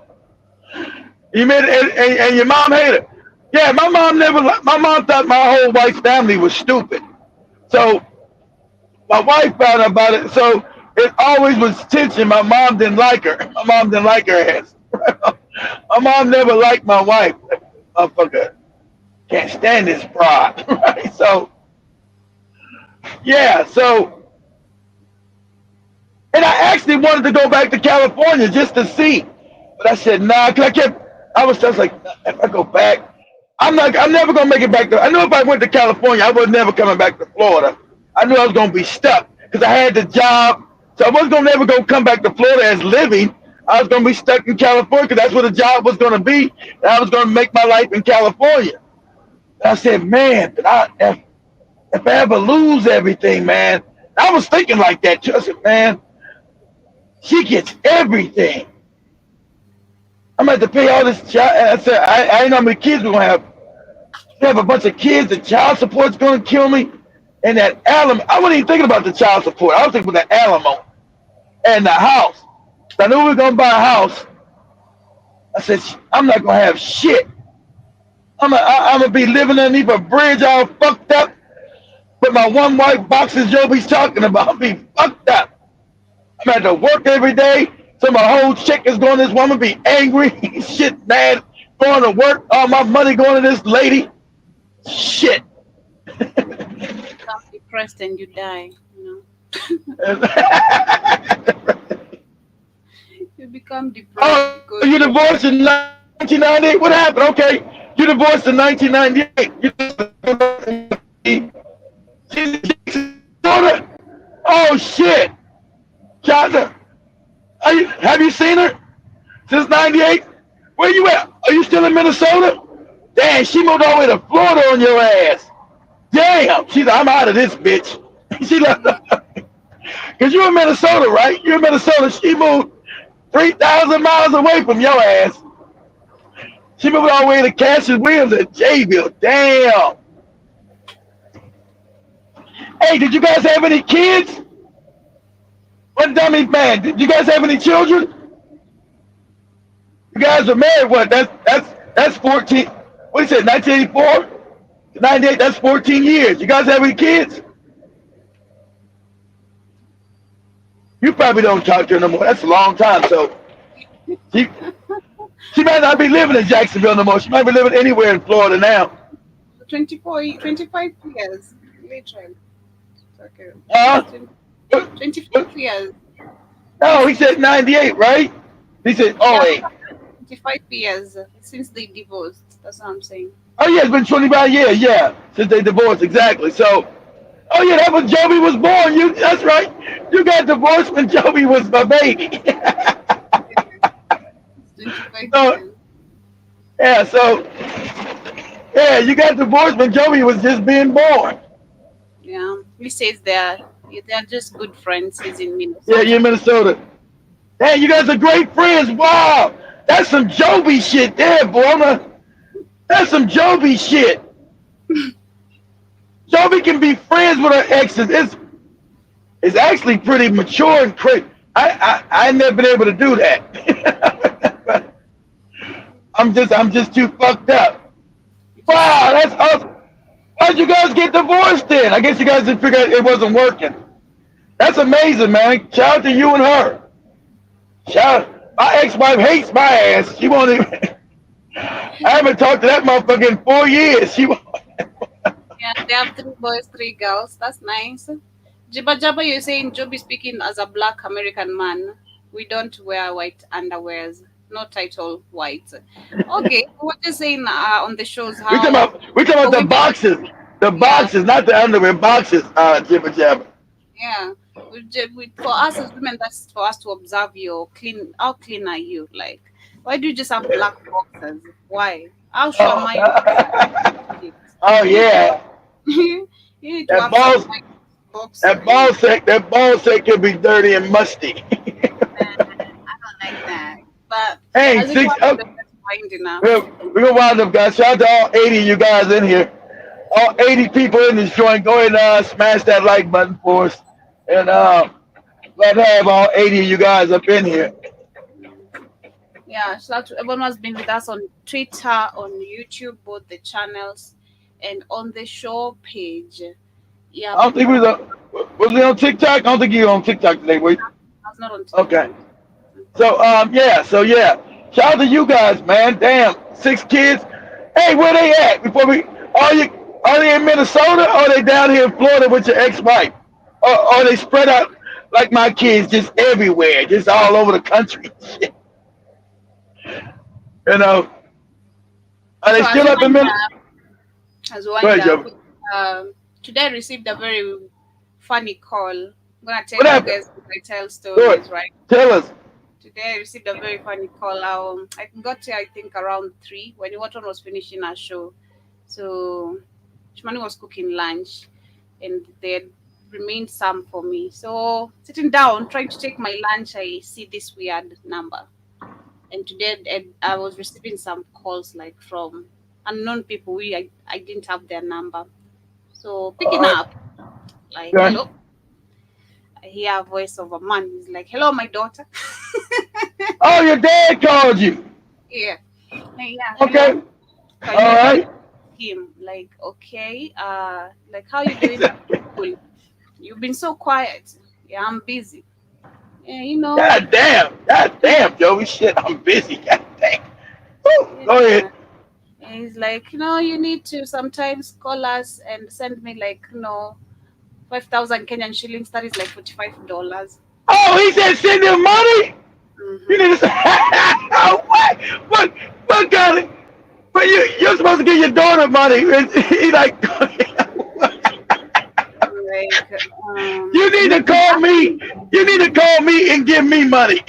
You made it, and your mom hated it. Yeah, my mom never. My mom thought my whole wife's family was stupid. So my wife found out about it. So it always was tension. My mom didn't like her. My mom didn't like her ass. My mom never liked my wife. Motherfucker can't stand this broad. Right? So yeah. So and I actually wanted to go back to California just to see, but I said nah. Cause I was just like, if I go back, I'm never gonna make it back to. I knew if I went to California, I was never coming back to Florida. I knew I was gonna be stuck because I had the job, so I wasn't gonna never go come back to Florida as living. I was gonna be stuck in California because that's where the job was gonna be, and I was gonna make my life in California. And I said, man, if I ever lose everything, man, I was thinking like that. Too. I said, man, she gets everything. I'm going to have to pay all this child. I said, I ain't know how many kids we're going to have. We have a bunch of kids. The child support's going to kill me. And that alimony. I wasn't even thinking about the child support. I was thinking about the alimony and the house. So I knew we were going to buy a house. I said, I'm not going to have shit. I'm going to be living underneath a bridge all fucked up. But my one white boxes Joby's talking about, I'll be fucked up. I'm going to have to work every day. So my whole check is going to this woman, be angry, shit, mad, going to work, all my money going to this lady. Shit. You become depressed and you die, you know. You become depressed. Oh, you divorced in 1998? What happened? Okay, you divorced in 1998. Oh, shit. China. Have you seen her since 98? Where you at? Are you still in Minnesota? Damn, she moved all the way to Florida on your ass. Damn. She's like, I'm out of this bitch. She left. Because you're in Minnesota, right? You're in Minnesota. She moved 3,000 miles away from your ass. She moved all the way to Cassius Williams at Jayville. Damn. Hey, did you guys have any kids? What dummy man? Did you guys have any children? You guys are married. What? That's 14. What is it? 1984, 98. That's 14 years. You guys have any kids? You probably don't talk to her no more. That's a long time. So she might not be living in Jacksonville no more. She might be living anywhere in Florida now. 25 years, literally. Okay. 25 years. No, he said 98, right? He said, oh, wait. 25 years since they divorced. That's what I'm saying. Oh, yeah, it's been 25 years, yeah, since they divorced, exactly. So, oh, yeah, that was Joby was born. That's right. You got divorced when Joby was my baby. Yeah, you got divorced when Joby was just being born. Yeah, he says they're just good friends. He's in Minnesota. Yeah, you're in Minnesota. Hey, you guys are great friends. Wow, that's some Joby shit there, boy. That's some Joby shit. Joby can be friends with her exes. It's actually pretty mature and crazy. I never been able to do that. I'm just too fucked up. Wow, that's awesome. How'd you guys get divorced then? I guess you guys didn't figure out it wasn't working. That's amazing, man. Shout out to you and her. My ex-wife hates my ass. She won't even. I haven't talked to that motherfucker in 4 years. She won't. Yeah, they have 3 boys, 3 girls. That's nice. Jabba, you're saying Joby speaking as a black American man. We don't wear white underwears. No title white. Okay, what you're saying on the shows? How we talking about the boxes. The boxes, not the underwear. Boxes, Jibba Jabba. Yeah. For us as women, that's for us to observe you. How clean are you? Like, why do you just have black boxes? Why? How sure am I? Oh yeah. You need to that have balls, some boxes. that ball sack can be dirty and musty. I don't like that. But hey, we're gonna wind up, guys. Shout out to all 80 of you guys in here. All 80 people in this joint. Go ahead and smash that like button for us. And glad to have all 80 of you guys up in here. Yeah, shout out to everyone who's been with us on Twitter, on YouTube, both the channels, and on the show page. Yeah, I don't think we was he on TikTok? I don't think you were on TikTok today, were you? I was not on TikTok. Okay. So yeah. Shout out to you guys, man. Damn, 6 kids. Hey, where they at? Before we are they in Minnesota or are they down here in Florida with your ex-wife? Or are they spread out like my kids just everywhere, just all over the country? You know. Are they So still up in Minnesota? as Go ahead, wind up, Joe. today I received a very funny call. I'm gonna tell What you happened? guys I tell Good. stories, right? Tell us. Today I received a very funny call. I got here I think around 3 when Watson was finishing our show. So Shmani was cooking lunch and they had remained some for me. So sitting down, trying to take my lunch, I see this weird number. And today I was receiving some calls like from unknown people. I didn't have their number. So picking up, like, Okay. hello. I hear a voice of a man. He's like, hello, my daughter. Oh, your dad called you. Yeah. Yeah. Okay. Hello. So All right. him like, okay, like how you doing? Cool. You've been so quiet. Yeah, I'm busy. Yeah, you know. God damn, Joey. Shit, I'm busy. God damn. Woo, go ahead. And he's like, you need to sometimes call us and send me like, 5,000 Kenyan shillings. That is like $45. Oh, he said send him money. You need to say, oh, what kind of? But you're supposed to give your daughter money. He like, you need to call me. You need to call me and give me money.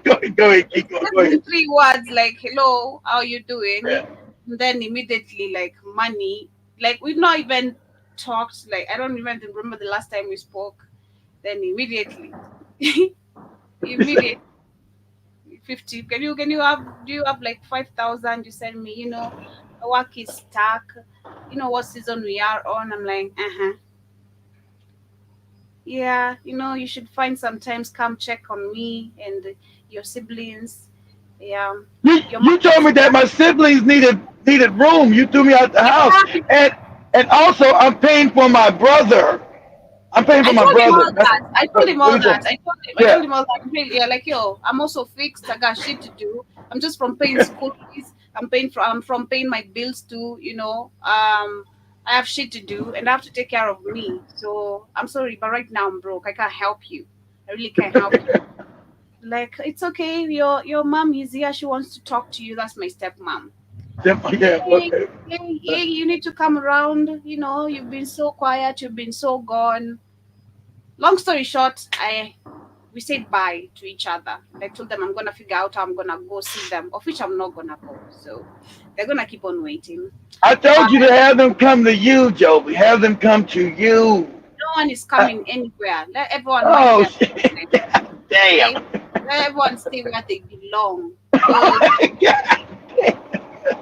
Go ahead, keep going. Go ahead. 3 words like, hello, how you doing? And then immediately like money. Like we've not even talked. Like I don't even remember the last time we spoke. Then immediately, 50. Do you have like 5,000? You send me. The work is stuck. What season we are on? I'm like, yeah, you should find sometimes come check on me and your siblings. Yeah. You told me that my siblings needed room. You threw me out the house, and also I'm paying for my brother. I'm paying for my brother. I told him all that. I Yeah. told him all that. Yeah, like I'm also fixed. I got shit to do. I'm just from paying school fees. I'm from paying my bills too. I have shit to do and I have to take care of me. So I'm sorry, but right now I'm broke. I can't help you. I really can't help you. Like it's okay. Your mom is here. She wants to talk to you. That's my stepmom. Hey, you need to come around. You've been so quiet. You've been so gone. Long story short, we said bye to each other. I told them I'm gonna figure out how I'm gonna go see them, of which I'm not gonna go. So they're gonna keep on waiting. I told you to have them come to you, Joby. Have them come to you. No one is coming anywhere. Let everyone Oh, damn. Let everyone stay where they belong.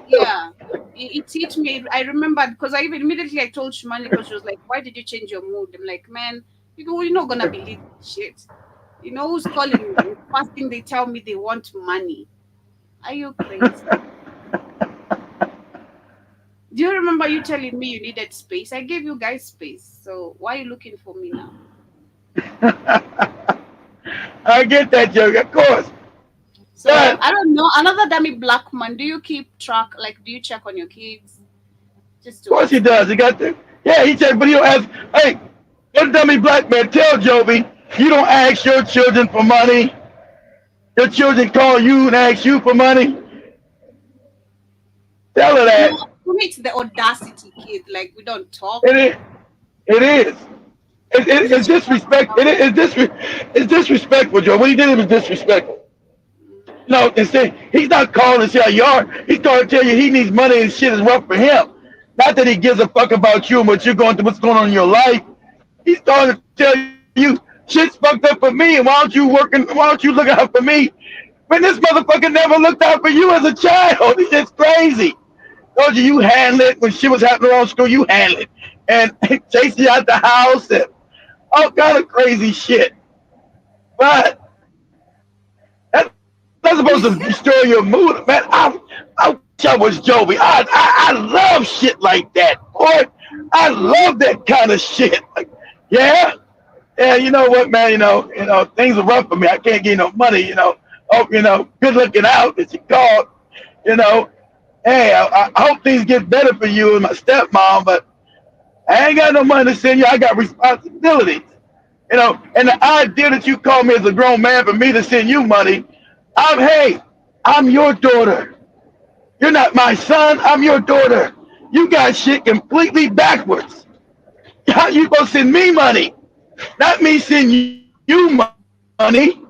Yeah, it hit me. I remembered because I even immediately I told Shumani because she was like, "Why did you change your mood?" I'm like, "Man, you're not gonna believe this shit. Who's calling me? First thing they tell me they want money. Are you crazy?" Do you remember you telling me you needed space? I gave you guys space. So why are you looking for me now? I get that joke, of course. So I don't know. Another dummy black man. Do you keep track? Like, do you check on your kids? Just Of course he does. He got the he said, but he'll ask, hey, what dummy black man, tell Joby, you don't ask your children for money. Your children call you and ask you for money. Tell her that. For me, it's the audacity, kid. Like we don't talk. It is. It's disrespect. It's disrespectful, Joe. What he did was disrespectful. No, instead he's not calling to see how you are. He's calling to tell you he needs money and shit is rough for him. Not that he gives a fuck about you and what you're going through, what's going on in your life. He's calling to tell you shit's fucked up for me, and why don't you look out for me? When this motherfucker never looked out for you as a child. It's just crazy. Told you handle it when shit was happening around school, you handle it. And chase you out the house and all kind of crazy shit. But that's not Not supposed to destroy your mood, man. I wish I was Joby. I love shit like that, boy. I love that kind of shit. Like, yeah, you know what, man? Things are rough for me. I can't get no money. Good looking out as you call it. Hey, I hope things get better for you and my stepmom, but I ain't got no money to send you. I got responsibilities. And the idea that you call me as a grown man for me to send you money, I'm your daughter. You're not my son. I'm your daughter. You got shit completely backwards. How you supposed to send me money? Not me send you money.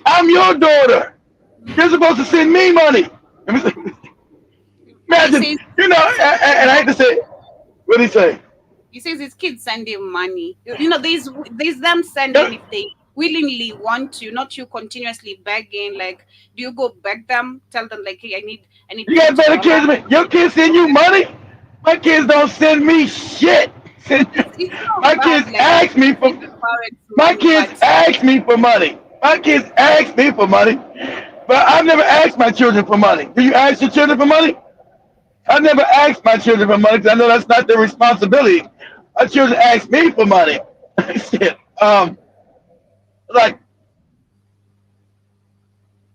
I'm your daughter. You're supposed to send me money. Imagine, and I hate to say, what did he say? He says his kids send him money. There's them sending if they willingly want to, not you continuously begging. Like, do you go beg them? Tell them like, hey, I need. You got better kids than me. Your kids send you money? My kids don't send me shit. My kids ask me for. My kids ask me for money. My kids ask me for money, but I've never asked my children for money. Do you ask your children for money? I never asked my children for money because I know that's not their responsibility. My children ask me for money. Shit.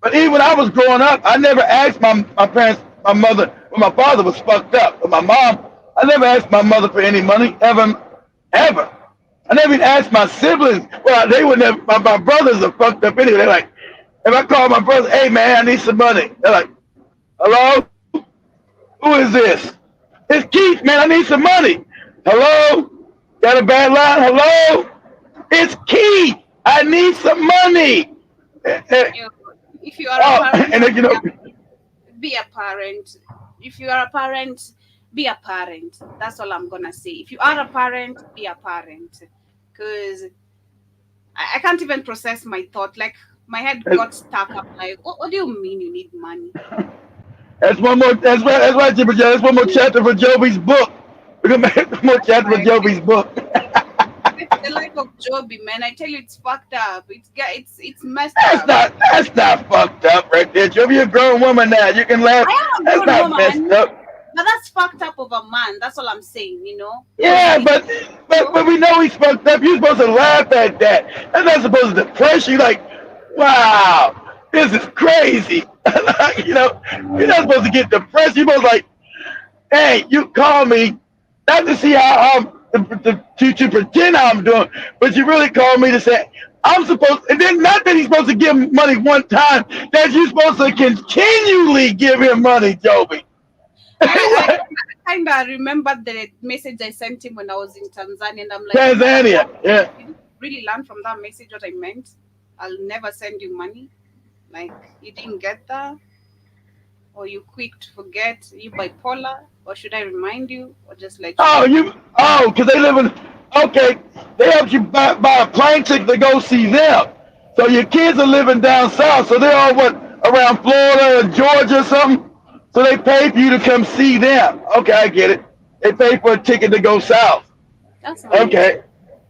But even when I was growing up, I never asked my parents, my mother, when my father was fucked up. But my mom, I never asked my mother for any money, ever. I never even asked my siblings. Well, they would never, my brothers are fucked up anyway. They're like, if I call my brother, hey man, I need some money. They're like, hello? Who is this? It's Keith, man, I need some money. Hello? Got a bad line? Hello? It's Keith. I need some money. If you are a parent, be a parent. If you are a parent, be a parent. That's all I'm gonna say. If you are a parent, be a parent. Because I can't even process my thought. Like my head got stuck up. Like, what do you mean you need money? That's one more. That's right, Jimmy. That's one more chapter for Joby's book. We're gonna make one more chapter for Joby's book. The life of Joby, man. I tell you, it's fucked up. It's messed up. That's not fucked up, right there, Joby. You're a grown woman now. You can laugh. That's not messed up. But that's fucked up of a man. That's all I'm saying. Yeah, but we know he's fucked up. You're supposed to laugh at that. That's not supposed to depress you. Like, wow, this is crazy. You're not supposed to get depressed. You're supposed to like, hey, you call me not to see how to pretend I'm doing, but you really call me to say I'm supposed. And then not that he's supposed to give him money one time. That you're supposed to continually give him money, Joby. I kind of remember the message I sent him when I was in Tanzania, and I'm like, Tanzania, yeah. You really learned from that message what I meant. I'll never send you money. Like, you didn't get that, or you quick to forget. You bipolar, or should I remind you, or just let you? Because they live in. Okay, they helped you buy a plane ticket to go see them. So your kids are living down south, so they're all around Florida and Georgia or something. So they pay for you to come see them. Okay, I get it. They pay for a ticket to go south. That's nice. Okay.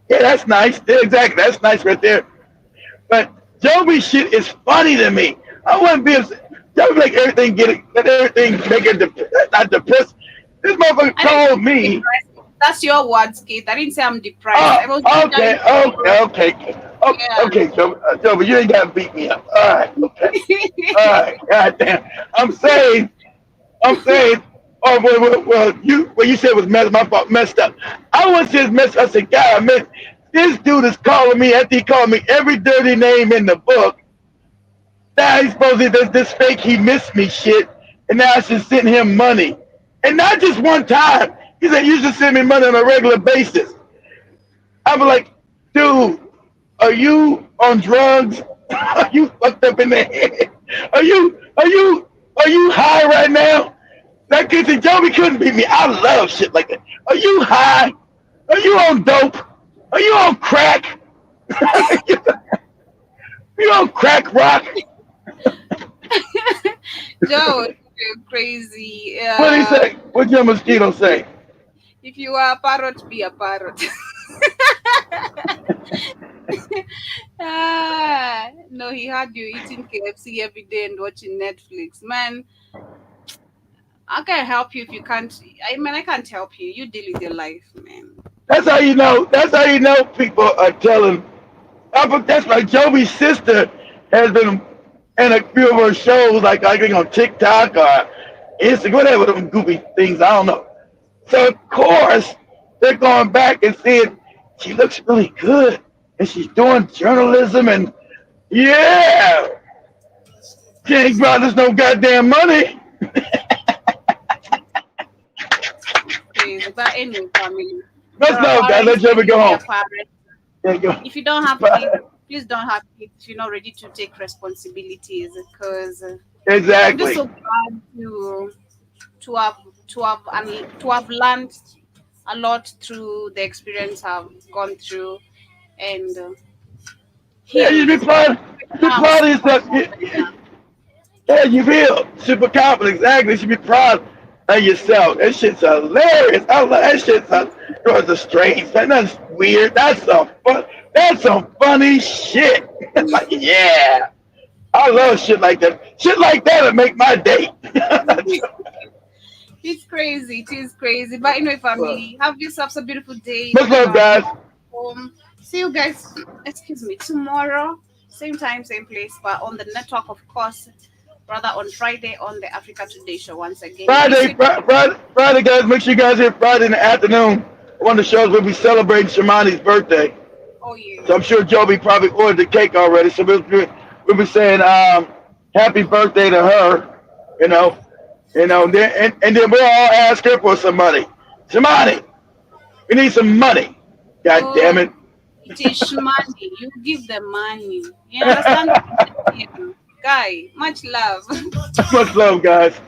Yeah, that's nice. Yeah, exactly. That's nice right there. But Joby shit is funny to me. I wouldn't be Joby like everything make it not depressed. This motherfucker called me. That's your words, Kate. I didn't say I'm depressed. Okay, Joby, you ain't gotta beat me up. All right, okay. All right, goddamn. I'm saying. Oh, well, you said it was my fault, messed up. I was just messed up. I said, God, man, this dude is calling me after he called me every dirty name in the book. Now he's supposed to do this fake he missed me shit, and now I should send him money. And not just one time. He said, you should send me money on a regular basis. I'm like, dude, are you on drugs? Are you fucked up in the head? Are you high right now? That kid said, Joby couldn't beat me. I love shit like that. Are you high? Are you on dope? Are you on crack? You on crack rock? Joe, you're crazy. What did he say? What'd your mosquito say? If you are a parrot, be a parrot. No, he had you eating KFC every day and watching Netflix. Man, I can't help you if you can't. I mean, I can't help you. You deal with your life, man. That's how you know. That's how you know people are telling. That's like Jovi's sister has been in a few of her shows, like I think on TikTok or Instagram, whatever them goofy things. I don't know. So of course they're going back and saying she looks really good and she's doing journalism and yeah, she ain't brought us no goddamn money. But anyway, family. Let's know, guys. Let Jovi go home. If you don't have kids, please don't have kids if you're not ready to take responsibilities. Because exactly, I'm just so glad to have learned a lot through the experience I've gone through, and yeah, you be proud. Be proud of yourself. Yeah, you feel super confident. Exactly. You should be proud of yourself. That shit's hilarious. I love that shit. It was a strange. That's weird. That's some funny shit. Like, yeah, I love shit like that. Shit like that would make my day. It's crazy. It is crazy. But anyway, family, have yourselves a beautiful day. Much love, guys. See you guys. Excuse me. Tomorrow, same time, same place, but on the network, of course. Rather on Friday on the Africa Today show once again. Friday, guys. Make sure you guys here Friday in the afternoon. One of the shows we'll be celebrating Shamani's birthday. Oh yeah. So I'm sure Jovi probably ordered the cake already. So we'll be saying happy birthday to her. And then we'll all ask her for some money. Shamani, we need some money. God damn it. It is money. You give them money. You understand? Guy, much love. Much love, guys.